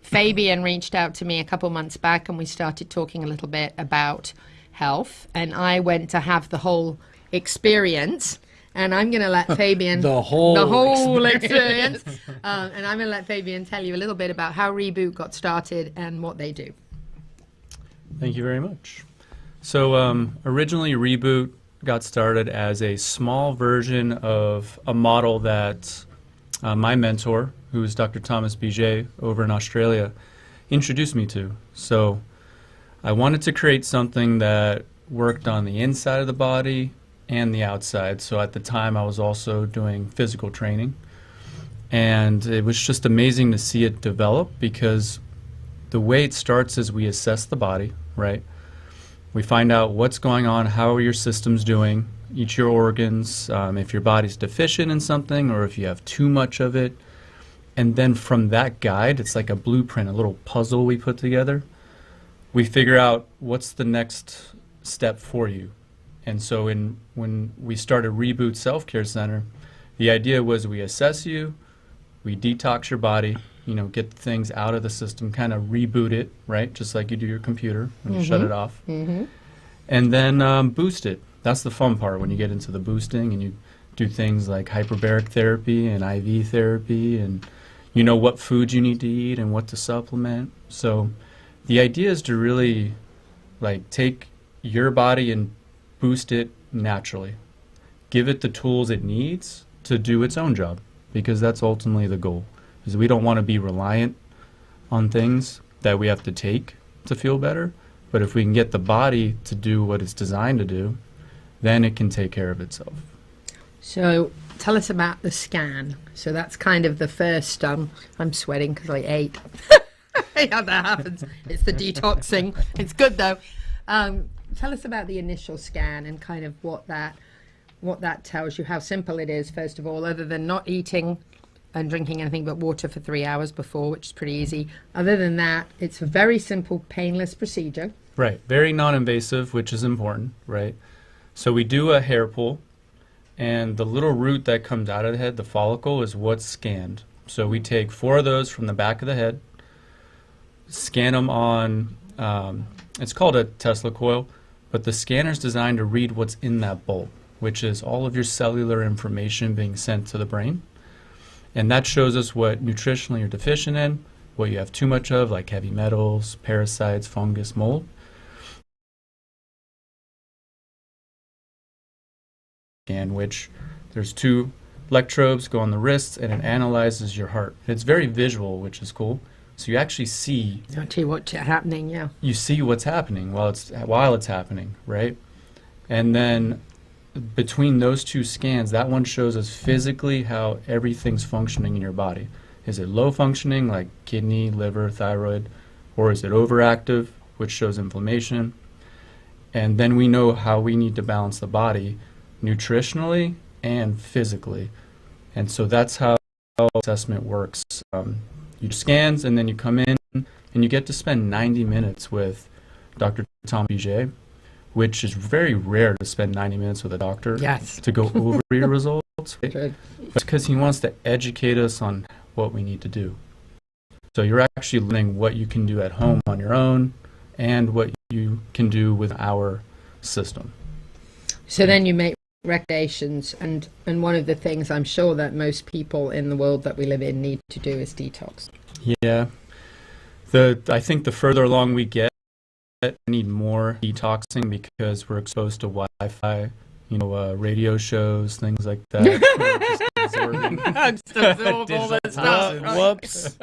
Fabien reached out to me a couple months back, and we started talking a little bit about health, and I went to have the whole experience, and I'm going to let Fabien... the whole experience. And I'm going to let Fabien tell you a little bit about how Reboot got started and what they do. Thank you very much. So originally Reboot got started as a small version of a model that my mentor, who is Dr. Thomas Biget over in Australia, introduced me to. So I wanted to create something that worked on the inside of the body and the outside. So at the time I was also doing physical training. And it was just amazing to see it develop, because the way it starts is we assess the body, right? We find out what's going on, how are your systems doing, each of your organs, if your body's deficient in something or if you have too much of it. And then from that guide, it's like a blueprint, a little puzzle we put together. We figure out what's the next step for you. And so when we started Reboot Self-Care Center, the idea was we assess you, we detox your body, you know, get things out of the system, kind of reboot it, right? Just like you do your computer when you shut it off. And then boost it. That's the fun part, when you get into the boosting and you do things like hyperbaric therapy and IV therapy, and you know what foods you need to eat and what to supplement. So the idea is to really like take your body and boost it naturally. Give it the tools it needs to do its own job, because that's ultimately the goal. Is we don't want to be reliant on things that we have to take to feel better, but if we can get the body to do what it's designed to do, then it can take care of itself. So tell us about the scan. So that's kind of the first, I'm sweating because I ate. Yeah, that happens. It's the detoxing. It's good though. Tell us about the initial scan and kind of what that tells you, how simple it is, first of all, other than not eating and drinking anything but water for 3 hours before, which is pretty easy. Other than that, it's a very simple, painless procedure. Right, very non-invasive, which is important, right? So we do a hair pull, and the little root that comes out of the head, the follicle, is what's scanned. So we take 4 of those from the back of the head, scan them on, it's called a Tesla coil, but the scanner's designed to read what's in that bulb, which is all of your cellular information being sent to the brain. And that shows us what nutritionally you're deficient in, what you have too much of, like heavy metals, parasites, fungus, mold. And which there's 2 electrodes go on the wrists, and it analyzes your heart. It's very visual, which is cool. So you actually see. Actually, what's happening? Yeah. You see what's happening while it's happening, right? And then between those 2 scans, that one shows us physically how everything's functioning in your body. Is it low functioning, like kidney, liver, thyroid, or is it overactive, which shows inflammation? And then we know how we need to balance the body nutritionally and physically. And so that's how assessment works. You do scans, and then you come in and you get to spend 90 minutes with Dr. Tom Biget, which is very rare to spend 90 minutes with a doctor to go over your results. Right? But because he wants to educate us on what we need to do. So you're actually learning what you can do at home on your own and what you can do with our system. So then you make recommendations, and one of the things I'm sure that most people in the world that we live in need to do is detox. Yeah. I think the further along we get, we need more detoxing, because we're exposed to Wi-Fi, radio shows, things like that. Whoops.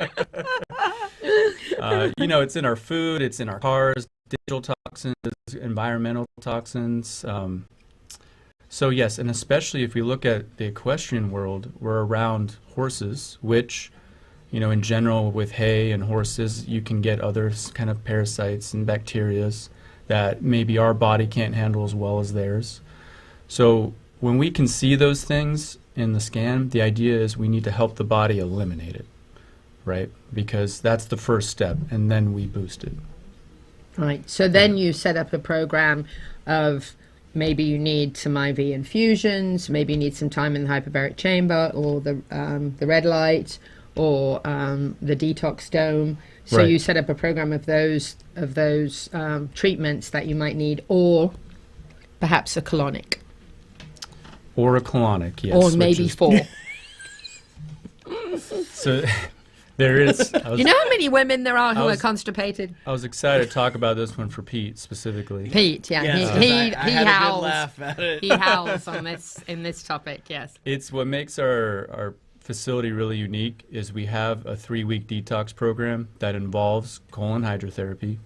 It's in our food, it's in our cars, digital toxins, environmental toxins. So yes, and especially if we look at the equestrian world, we're around horses, which, in general with hay and horses, you can get other kind of parasites and bacteria that maybe our body can't handle as well as theirs. So when we can see those things in the scan, the idea is we need to help the body eliminate it, right? Because that's the first step, and then we boost it. Right. So then you set up a program of maybe you need some IV infusions, maybe you need some time in the hyperbaric chamber, or the red light, or the detox dome. So you set up a program of those treatments that you might need, or perhaps a colonic. Or a colonic, yes. Or maybe 4. So there is. You know how many women there are who are constipated? I was excited to talk about this one for Pete specifically. Pete, yeah. Yes, he had howls. a good laugh at it. He howls on this topic, yes. It's what makes our facility really unique is we have a 3-week detox program that involves colon hydrotherapy,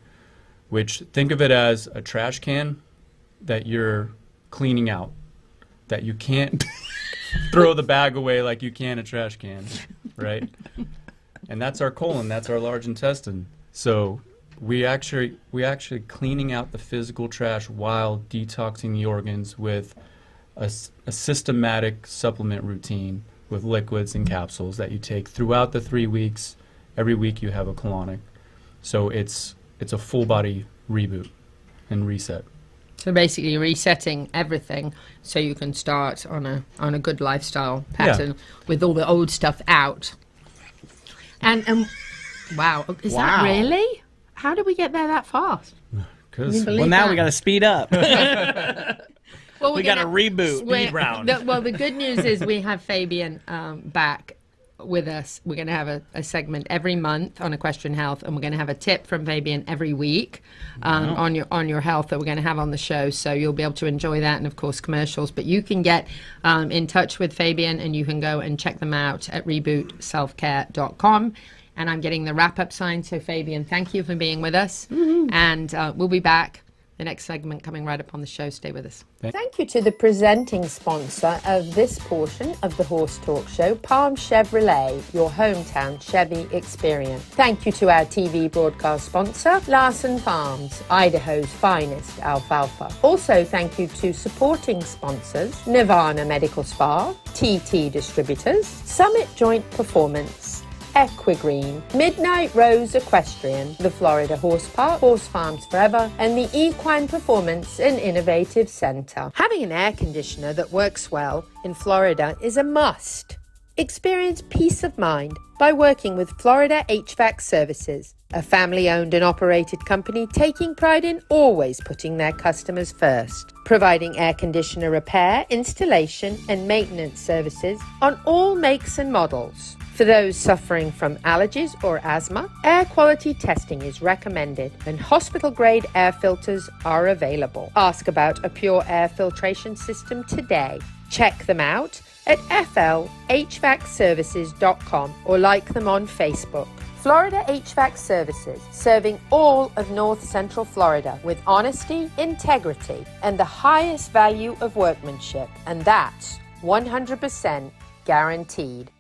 which think of it as a trash can that you're cleaning out, that you can't throw the bag away like you can a trash can, right? And that's our colon, that's our large intestine. So we actually cleaning out the physical trash while detoxing the organs with a systematic supplement routine with liquids and capsules that you take throughout the 3 weeks. Every week you have a colonic. So it's a full body reboot and reset. So basically resetting everything so you can start on a good lifestyle pattern with all the old stuff out. And wow, is that really? How did we get there that fast? Well, now we got to speed up. Well, we got a reboot. Speed round. The good news is we have Fabien back with us. We're going to have a segment every month on equestrian health, and we're going to have a tip from Fabien every week on your health that we're going to have on the show. So you'll be able to enjoy that, and of course commercials. But you can get in touch with Fabien, and you can go and check them out at rebootselfcare.com. And I'm getting the wrap-up sign. So Fabien, thank you for being with us, and we'll be back. The next segment coming right up on the show. Stay with us. Thank you to the presenting sponsor of this portion of the Horse Talk Show, Palm Chevrolet, your hometown Chevy experience. Thank you to our TV broadcast sponsor, Larsen Farms, Idaho's finest alfalfa. Also, thank you to supporting sponsors, Nirvana Medical Spa, TT Distributors, Summit Joint Performance, Equine, Midnight Rose Equestrian, the Florida Horse Park, Horse Farms Forever, and the Equine Performance and Innovative Center. Having an air conditioner that works well in Florida is a must. Experience peace of mind by working with Florida HVAC Services, a family-owned and operated company taking pride in always putting their customers first, providing air conditioner repair, installation, and maintenance services on all makes and models. For those suffering from allergies or asthma, air quality testing is recommended and hospital-grade air filters are available. Ask about a pure air filtration system today. Check them out at flhvacservices.com or like them on Facebook. Florida HVAC Services, serving all of North Central Florida with honesty, integrity, and the highest value of workmanship. And that's 100% guaranteed.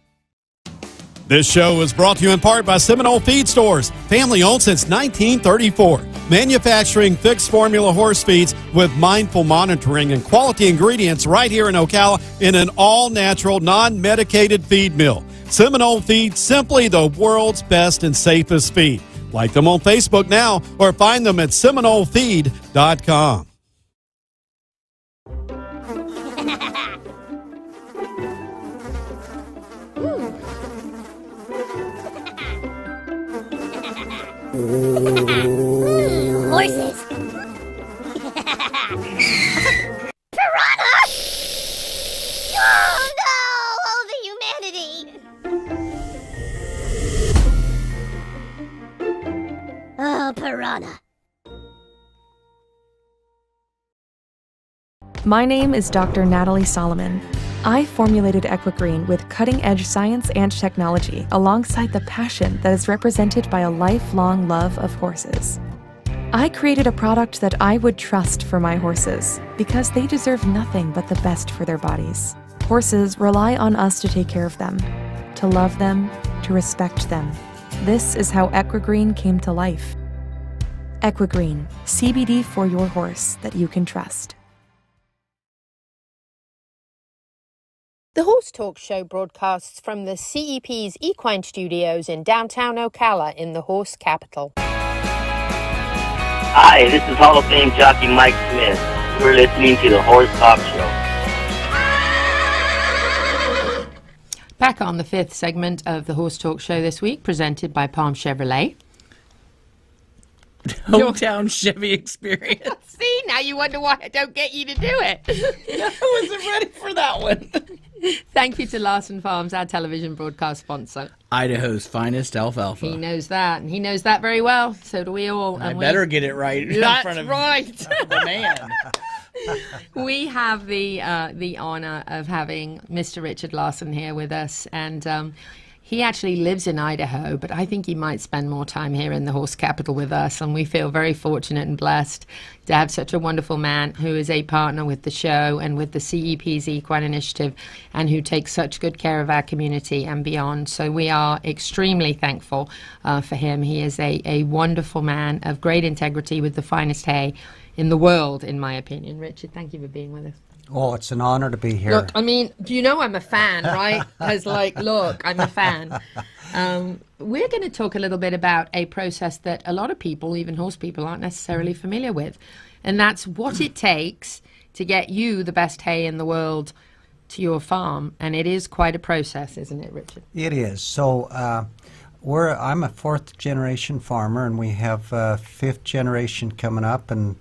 This show is brought to you in part by Seminole Feed Stores, family owned since 1934. Manufacturing fixed formula horse feeds with mindful monitoring and quality ingredients right here in Ocala in an all-natural, non-medicated feed mill. Seminole Feed, simply the world's best and safest feed. Like them on Facebook now or find them at SeminoleFeed.com. Horses. Piranha! Oh no! Oh, the humanity! Oh, piranha. My name is Dr. Natalie Solomon. I formulated Equestrian with cutting-edge science and technology alongside the passion that is represented by a lifelong love of horses. I created a product that I would trust for my horses because they deserve nothing but the best for their bodies. Horses rely on us to take care of them, to love them, to respect them. This is how Equestrian came to life. Equestrian, CBD for your horse that you can trust. The Horse Talk Show broadcasts from the CEP's Equine Studios in downtown Ocala in the horse capital. Hi, this is Hall of Fame jockey Mike Smith. You're listening to the Horse Talk Show. Back on the fifth segment of the Horse Talk Show this week, presented by Palm Chevrolet. Hometown Chevy experience. See, now you wonder why I don't get you to do it. I wasn't ready for that one. Thank you to Larsen Farms, our television broadcast sponsor. Idaho's finest alfalfa. He knows that, and he knows that very well. So do we all. I better get it right in front of right. the man. We have the honor of having Mr. Richard Larsen here with us, and he actually lives in Idaho, but I think he might spend more time here in the horse capital with us, and we feel very fortunate and blessed to have such a wonderful man who is a partner with the show and with the CEP's Equine Initiative, and who takes such good care of our community and beyond. So we are extremely thankful for him. He is a wonderful man of great integrity with the finest hay in the world, in my opinion. Richard, thank you for being with us. Oh, it's an honor to be here. Look, I mean, do you know I'm a fan, right? Because, look, I'm a fan. We're going to talk a little bit about a process that a lot of people, even horse people, aren't necessarily familiar with. And that's what it takes to get you the best hay in the world to your farm. And it is quite a process, isn't it, Richard? It is. So I'm a fourth-generation farmer, and we have fifth generation coming up, and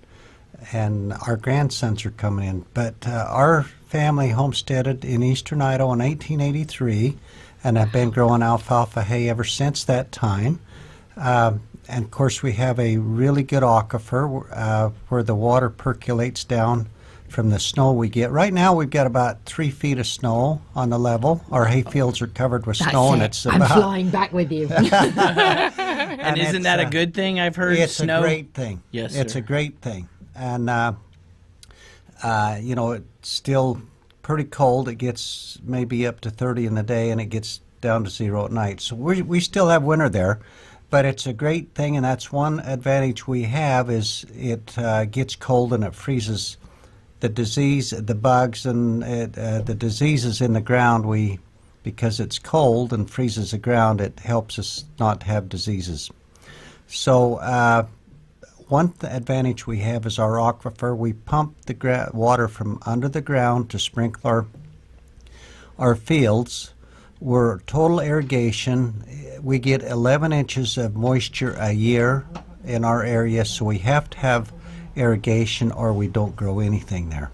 our grandsons are coming in. But our family homesteaded in eastern Idaho in 1883, and have been growing alfalfa hay ever since that time. And of course, we have a really good aquifer where the water percolates down from the snow we get. Right now, we've got about 3 feet of snow on the level. Our hay fields are covered with snow, and it's about... I'm flying back with you. And isn't that a good thing? I've heard it's snow. It's a great thing. Yes, it's sir. a great thing. And, it's still pretty cold. It gets maybe up to 30 in the day, and it gets down to 0 at night. So we still have winter there, but it's a great thing, and that's one advantage we have is it gets cold and it freezes the disease, the bugs, and the diseases in the ground. Because it's cold and freezes the ground, it helps us not have diseases. So one advantage we have is our aquifer. We pump the water from under the ground to sprinkle our fields. We're total irrigation. We get 11 inches of moisture a year in our area, so we have to have irrigation or we don't grow anything there.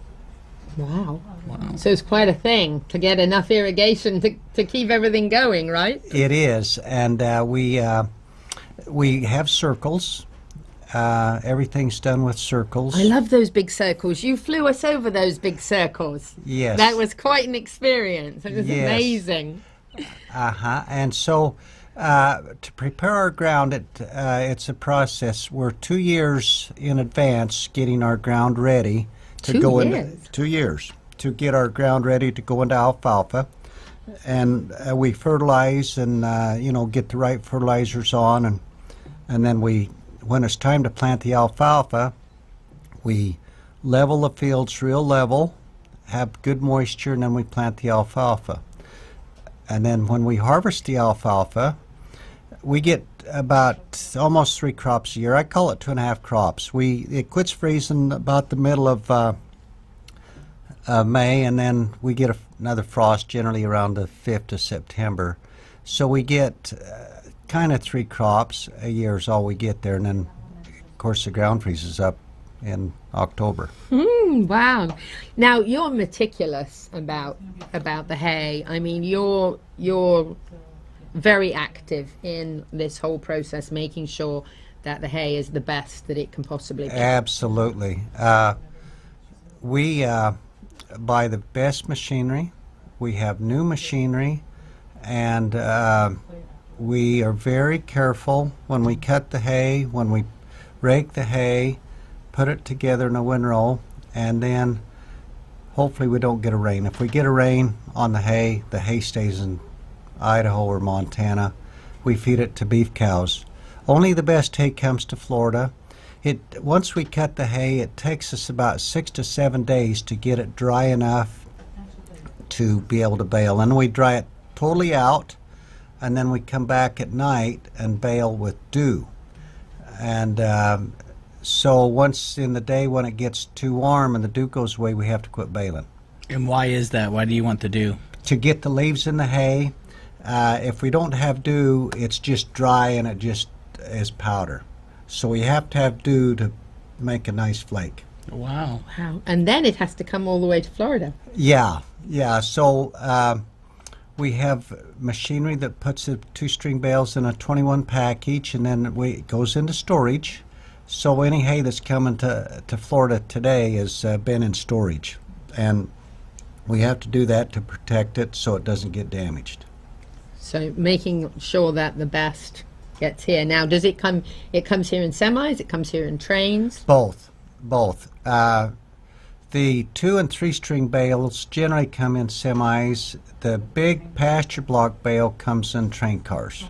Wow. So it's quite a thing to get enough irrigation to keep everything going, right? It is, and we have circles. Everything's done with circles. I love those big circles. You flew us over those big circles. Yes. That was quite an experience. It was amazing. And so to prepare our ground, it's a process. We're 2 years in advance getting our ground ready to go into 2 years to get our ground ready to go into alfalfa. And we fertilize and get the right fertilizers on, and then when it's time to plant the alfalfa, we level the fields real level, have good moisture, and then we plant the alfalfa. And then when we harvest the alfalfa, we get about almost 3 crops a year. I call it 2.5 crops. It quits freezing about the middle of May, and then we get another frost generally around the 5th of September. So we get kind of 3 crops a year is all we get there, and then of course the ground freezes up in October. Wow. Now you're meticulous about the hay. I mean, you're very active in this whole process, making sure that the hay is the best that it can possibly be. Absolutely. We buy the best machinery. We have new machinery, and we are very careful when we cut the hay, when we rake the hay, put it together in a windrow, and then hopefully we don't get a rain. If we get a rain on the hay stays in Idaho or Montana. We feed it to beef cows. Only the best hay comes to Florida. Once we cut the hay, it takes us about 6 to 7 days to get it dry enough to be able to bale. And we dry it totally out, and then we come back at night and bale with dew. And so once in the day when it gets too warm and the dew goes away, we have to quit baling. And why is that? Why do you want the dew? To get the leaves in the hay. If we don't have dew, it's just dry and it just is powder. So we have to have dew to make a nice flake. Wow. Wow. And then it has to come all the way to Florida. Yeah. So we have machinery that puts the 2-string bales in a 21 pack each, and then it goes into storage. So any hay that's coming to Florida today has been in storage, and we have to do that to protect it so it doesn't get damaged. So making sure that the best gets here. Now, does it come? It comes here in semis. It comes here in trains. Both. The 2 and 3 string bales generally come in semis. The big pasture block bale comes in train cars.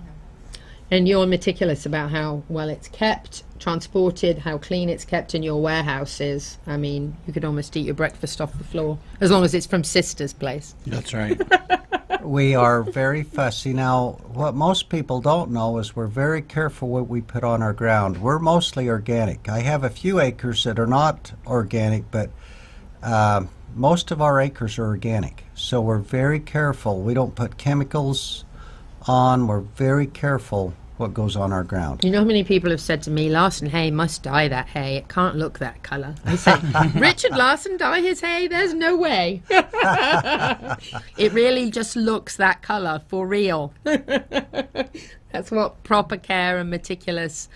And you're meticulous about how well it's kept, transported, how clean it's kept in your warehouses. I mean, you could almost eat your breakfast off the floor, as long as it's from Sister's place. That's right. We are very fussy. Now, what most people don't know is we're very careful what we put on our ground. We're mostly organic. I have a few acres that are not organic, but most of our acres are organic. So we're very careful. We don't put chemicals on. We're very careful what goes on our ground. You know how many people have said to me, Larsen hay must dye that hay. It can't look that colour. I say, Richard Larsen dye his hay? There's no way. It really just looks that colour for real. That's what proper care and meticulous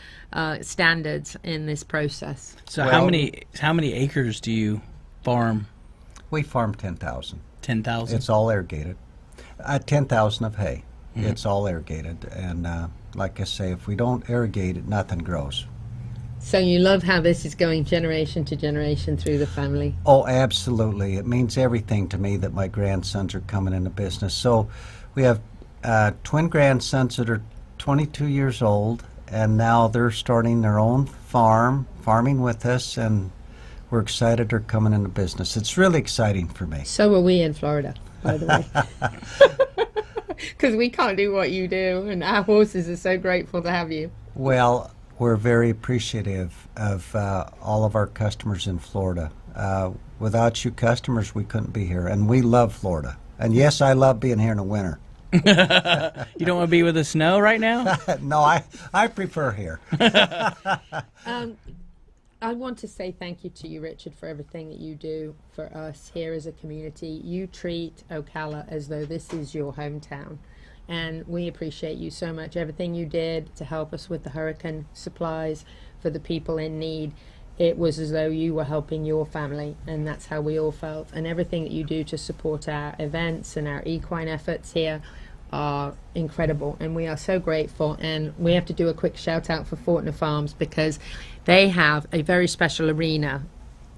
standards in this process. So how many acres do you farm? We farm 10,000. 10,000? It's all irrigated. 10,000 of hay. Mm-hmm. It's all irrigated, and like I say, if we don't irrigate it, nothing grows. So you love how this is going generation to generation through the family? Oh, absolutely. It means everything to me that my grandsons are coming into business. So we have twin grandsons that are 22 years old, and now they're starting their own farming with us, and we're excited they're coming into business. It's really exciting for me. So are we in Florida, by the way. Because we can't do what you do, and our horses are so grateful to have you. Well, we're very appreciative of all of our customers in Florida. Without you customers, we couldn't be here, and we love Florida. And yes, I love being here in the winter. You don't want to be with the snow right now? No, I prefer here. I want to say thank you to you, Richard, for everything that you do for us here as a community. You treat Ocala as though this is your hometown, and we appreciate you so much. Everything you did to help us with the hurricane supplies for the people in need, it was as though you were helping your family, and that's how we all felt. And everything that you do to support our events and our equine efforts here are incredible, and we are so grateful. And we have to do a quick shout out for Fortner Farms, because they have a very special arena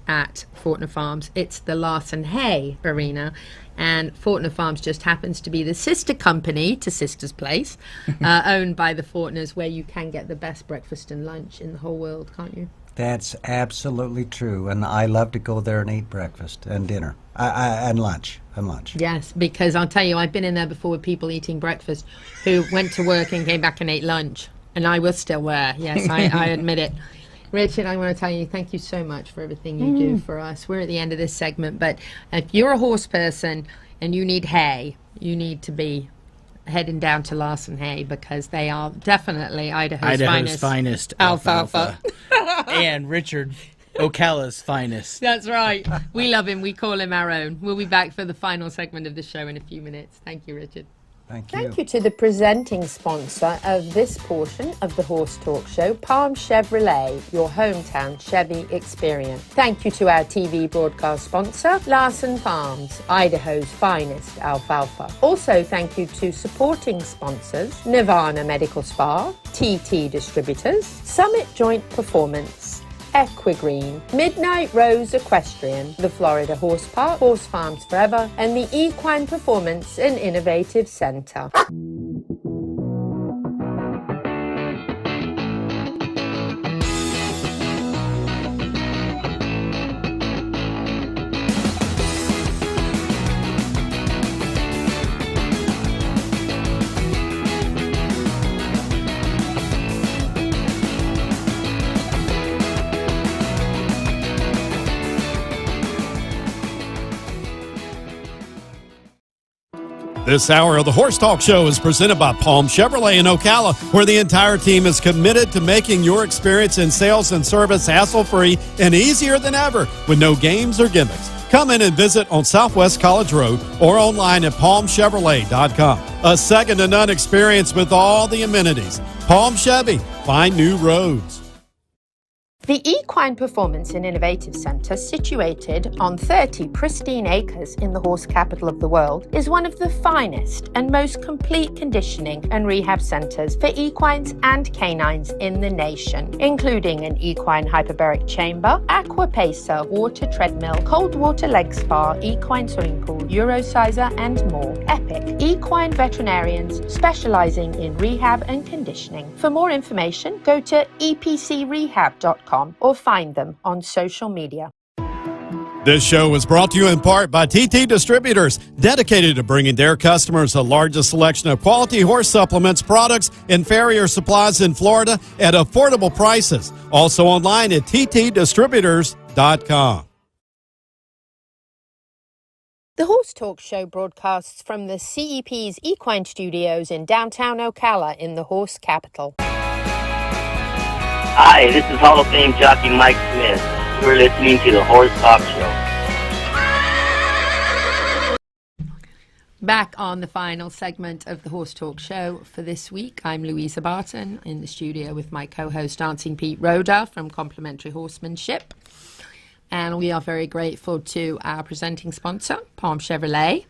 at Fortner Farms. It's the Larsen Hay Arena, and Fortner Farms just happens to be the sister company to Sister's Place, owned by the Fortners, where you can get the best breakfast and lunch in the whole world, can't you? That's absolutely true, and I love to go there and eat breakfast and dinner and lunch. Yes, because I'll tell you, I've been in there before with people eating breakfast who went to work and came back and ate lunch, and I was still there. Yes, I admit it. Richard, I want to tell you, thank you so much for everything you do for us. We're at the end of this segment, but if you're a horse person and you need hay, you need to be heading down to Larsen Hay, because they are definitely Idaho's finest alfalfa. And Richard Ocala's finest. That's right. We love him. We call him our own. We'll be back for the final segment of the show in a few minutes. Thank you, Richard. Thank you to the presenting sponsor of this portion of the Horse Talk Show, Palm Chevrolet, your hometown Chevy experience. Thank you to our TV broadcast sponsor, Larsen Farms, Idaho's finest alfalfa. Also, thank you to supporting sponsors, Nirvana Medical Spa, TT Distributors, Summit Joint Performance, Equine, Midnight Rose Equestrian, the Florida Horse Park, Horse Farms Forever, and the Equine Performance and Innovative Center. This hour of the Horse Talk Show is presented by Palm Chevrolet in Ocala, where the entire team is committed to making your experience in sales and service hassle-free and easier than ever with no games or gimmicks. Come in and visit on Southwest College Road or online at palmchevrolet.com. A second-to-none experience with all the amenities. Palm Chevy, find new roads. The Equine Performance and Innovative Centre, situated on 30 pristine acres in the horse capital of the world, is one of the finest and most complete conditioning and rehab centres for equines and canines in the nation, including an equine hyperbaric chamber, aqua pacer, water treadmill, cold water leg spa, equine swimming pool, Eurosizer, and more. Epic equine veterinarians specialising in rehab and conditioning. For more information, go to epcrehab.com or find them on social media. This show was brought to you in part by TT Distributors, dedicated to bringing their customers the largest selection of quality horse supplements, products, and farrier supplies in Florida at affordable prices. Also online at ttdistributors.com. The Horse Talk Show broadcasts from the CEP's Equine Studios in downtown Ocala in the horse capital. Hi, this is Hall of Fame jockey Mike Smith. You're listening to the Horse Talk Show. Back on the final segment of the Horse Talk Show for this week, I'm Louisa Barton in the studio with my co-host Dancing Pete Rodda from Complementary Horsemanship. And we are very grateful to our presenting sponsor, Palm Chevrolet.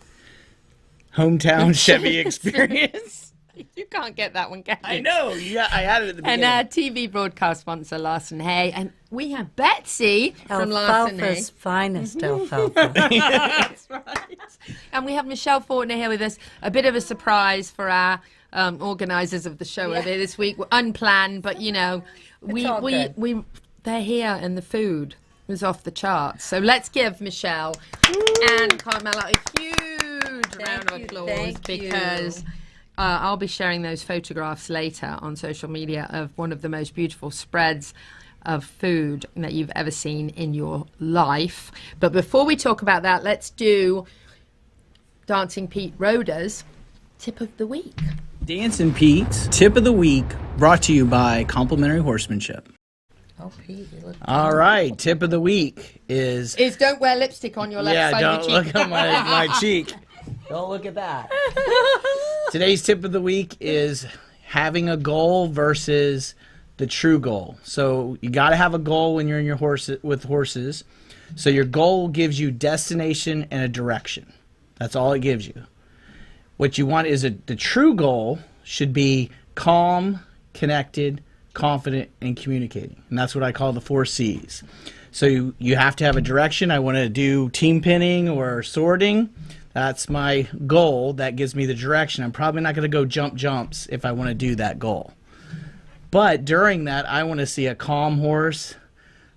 Hometown Chevy Experience. You can't get that one, can you? I know. Yeah, I had it at the beginning. And our TV broadcast sponsor, Larsen Hay. And we have Betsy from Larsen Hay. Alfalfa's finest alfalfa. That's right. And we have Michelle Fortner here with us. A bit of a surprise for our organisers of the show earlier this week. Unplanned, but, you know, they're here and the food was off the charts. So let's give Michelle and Carmela a huge round of applause because... I'll be sharing those photographs later on social media of one of the most beautiful spreads of food that you've ever seen in your life. But before we talk about that, let's do Dancing Pete Rodda's Tip of the Week. Dancin' Pete's Tip of the Week, brought to you by Complementary Horsemanship. Oh, Pete, you look All right, Tip of the Week is don't wear lipstick on your left side of your cheek. Yeah, don't look at my cheek. Don't look at that. Today's tip of the week is having a goal versus the true goal. So you got to have a goal when you're in your with horses. So your goal gives you destination and a direction. That's all it gives you. What you want is the true goal should be calm, connected, confident, and communicating. And that's what I call the 4 C's. So you have to have a direction. I want to do team pinning or sorting. That's my goal. That gives me the direction. I'm probably not going to go jumps if I want to do that goal. But during that, I want to see a calm horse,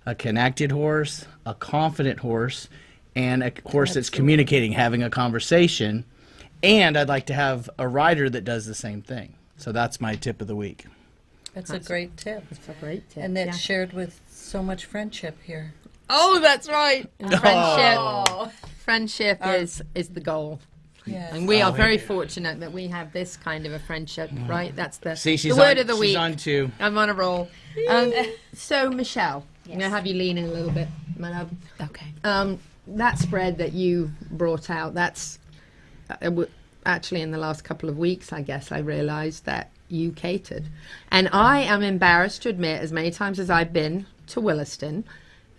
a connected horse, a confident horse, and a horse that's communicating, having a conversation. And I'd like to have a rider that does the same thing. So that's my tip of the week. That's a great tip. It's a great tip. And that's shared with so much friendship here. Oh, that's right. Friendship is the goal. Yes. And we are very fortunate that we have this kind of a friendship, right? That's the she's word of the week. She's on 2. I'm on a roll. So, Michelle, I'm going to have you lean in a little bit, my love. Okay. That spread that you brought out, that's actually in the last couple of weeks, I guess, I realized that you catered. And I am embarrassed to admit, as many times as I've been to Williston,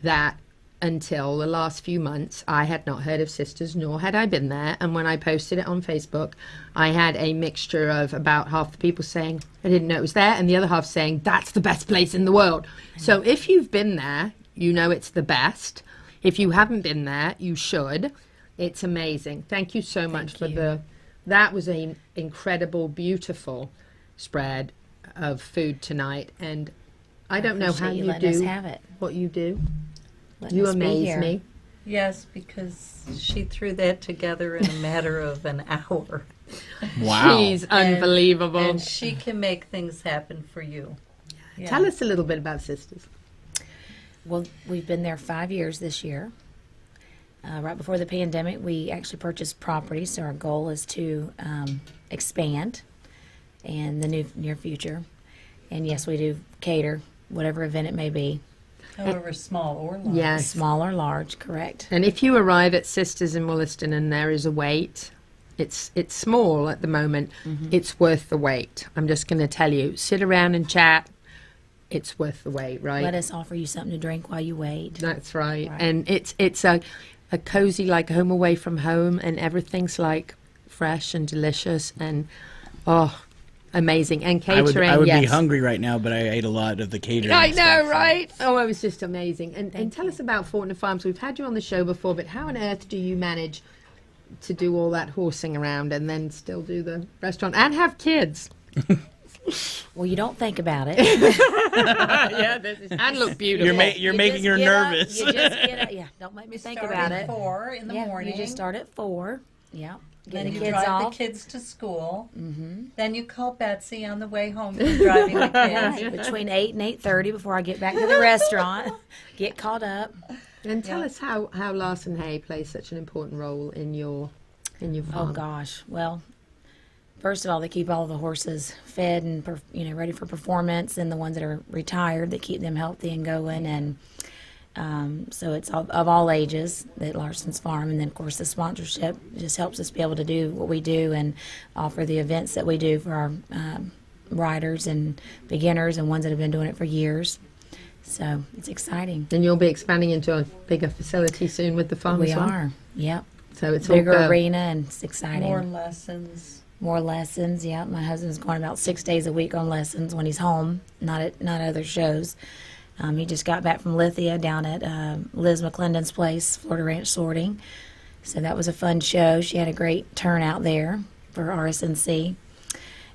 that until the last few months, I had not heard of Sisters, nor had I been there. And when I posted it on Facebook, I had a mixture of about half the people saying, I didn't know it was there, and the other half saying, that's the best place in the world. So if you've been there, you know it's the best. If you haven't been there, you should. It's amazing. Thank you so much for that was an incredible, beautiful spread of food tonight. And I don't know how you do what you do. You amaze me. Yes, because she threw that together in a matter of an hour. Wow. She's unbelievable. And she can make things happen for you. Yeah. Tell us a little bit about Sisters. Well, we've been there 5 years this year. Right before the pandemic, we actually purchased property, so our goal is to expand in the near future. And yes, we do cater, whatever event it may be. However small or large. Yes. Small or large, correct. And if you arrive at Sisters in Williston and there is a wait, it's small at the moment, it's worth the wait. I'm just going to tell you. Sit around and chat. it's worth the wait, right? Let us offer you something to drink while you wait. That's right. And it's a cozy like home away from home, and everything's like fresh and delicious and amazing. And catering, I would yes. be hungry right now, but I ate a lot of the catering. I know, stuff. right? Oh, it was just amazing. And tell us about Fortner Farms. We've had you on the show before, but how on earth do you manage to do all that horsing around and then still do the restaurant and have kids? Well, you don't think about it. And look beautiful. You're making her nervous. You just get up. Yeah, don't make me think about it. 4 in the morning. You just start at 4. Yeah. Then Get you the kids drive off. the kids to school. Then you call Betsy on the way home from driving the kids. Between 8 and 8:30 before I get back to the restaurant. Get caught up. And tell us how Larsen Hay plays such an important role in your farm. Oh gosh. Well, first of all, they keep all the horses fed and ready for performance, and the ones that are retired, they keep them healthy and going. And so it's of all ages at Larsen's Farm. And then, of course, the sponsorship just helps us be able to do what we do and offer the events that we do for our riders and beginners and ones that have been doing it for years. So it's exciting. And you'll be expanding into a bigger facility soon with the farm We as well? are. Yep. So it's bigger all arena, and it's exciting. More lessons. More lessons, yeah. My husband's going about 6 days a week on lessons when he's home, not other shows. He just got back from Lithia down at Liz McClendon's place, Florida Ranch Sorting. So that was a fun show. She had a great turnout there for RSNC.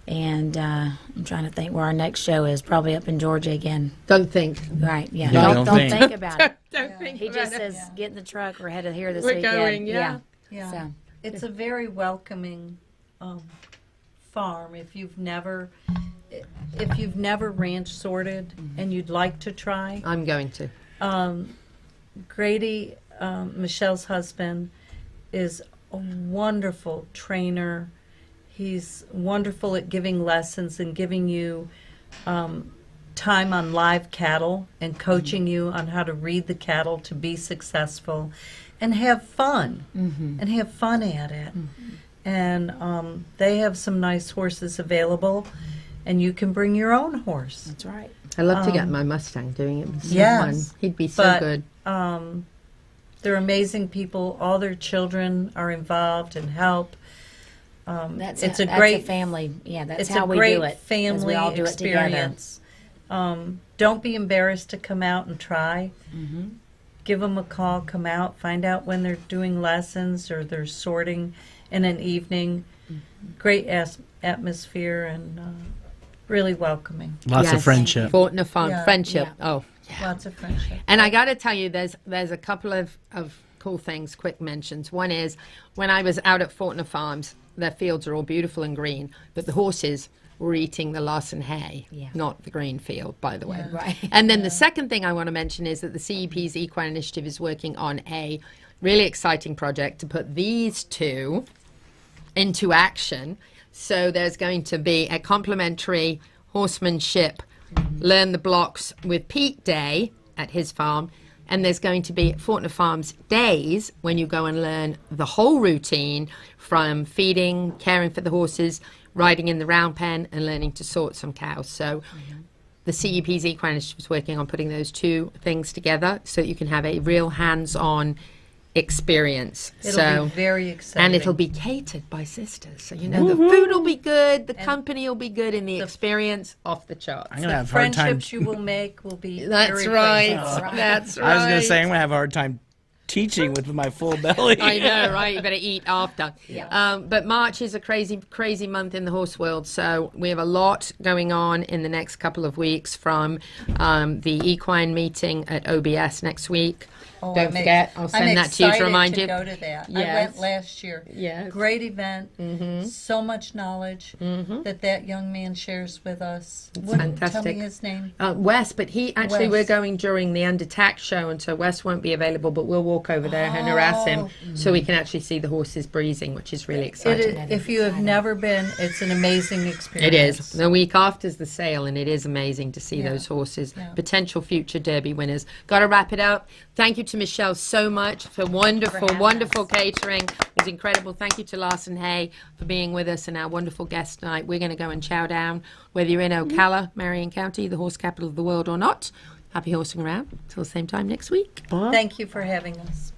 And I'm trying to think where our next show is. Probably up in Georgia again. Don't think. Right, yeah. No, don't think about it. Don't think He about just it. says, get in the truck. We're headed here this We're weekend. going, yeah. Yeah. So. It's a very welcoming farm. If you've never ranch sorted and you'd like to try, I'm going to. Grady, Michelle's husband, is a wonderful trainer. He's wonderful at giving lessons and giving you time on live cattle and coaching you on how to read the cattle to be successful and have fun and have fun at it. And they have some nice horses available, and you can bring your own horse. That's right. I love to get my Mustang doing it. It's so Yes. fun. He'd be so But, good. They're amazing people. All their children are involved and help. That's it's a, a that's great a family. Yeah, that's it's how a we great do it. 'cause family we all do it together. experience. Don't be embarrassed to come out and try. Give them a call. Come out. Find out when they're doing lessons or they're sorting in an evening. Great atmosphere and really welcoming. Lots of friendship. Fortner Farm, Yeah. friendship. Yeah. Oh, Lots of friendship. and I got to tell you, there's a couple of cool things, quick mentions. One is when I was out at Fortner Farms, their fields are all beautiful and green, but the horses were eating the Larsen hay, not the green field, by the way. Right. And then the second thing I want to mention is that the CEP's Equine Initiative is working on a really exciting project to put these two into action. So there's going to be a complimentary horsemanship learn the blocks with Pete Day at his farm, and there's going to be Fortner Farms days when you go and learn the whole routine from feeding, caring for the horses, riding in the round pen, and learning to sort some cows. So the CEP's Equine Initiative is working on putting those two things together so that you can have a real hands-on experience. It'll be very exciting. And it'll be catered by sisters. So, you know, the food will be good, the company will be good, and the experience off the charts. I'm gonna have a hard time. Friendships you will make will be That's right. irreplaceable. That's right. I was gonna say I'm gonna have a hard time teaching with my full belly. I know, right? You better eat after. Yeah. But March is a crazy month in the horse world. So we have a lot going on in the next couple of weeks, from the equine meeting at OBS next week. Oh, Don't forget, I'll send that to you to remind you. I'm excited to go to that. I Yes. went last year. Yes. Great event. So much knowledge that young man shares with us. Tell Fantastic. me his name. Wes, but he actually, Wes. we're going during the Under Tack show, and so Wes won't be available, but we'll walk over there and harass him so we can actually see the horses breezing, which is really exciting. If you have never been, it's an amazing experience. It is. The week after is the sale, and it is amazing to see Yeah. those horses, Yeah. potential future Derby winners. Got to wrap it up. Thank you to to Michelle so much for wonderful catering. It was incredible. Thank you to Larsen Hay for being with us and our wonderful guest tonight. We're going to go and chow down, whether you're in Ocala, Marion County, the horse capital of the world or not. Happy horsing around. Till the same time next week. Thank you for having us.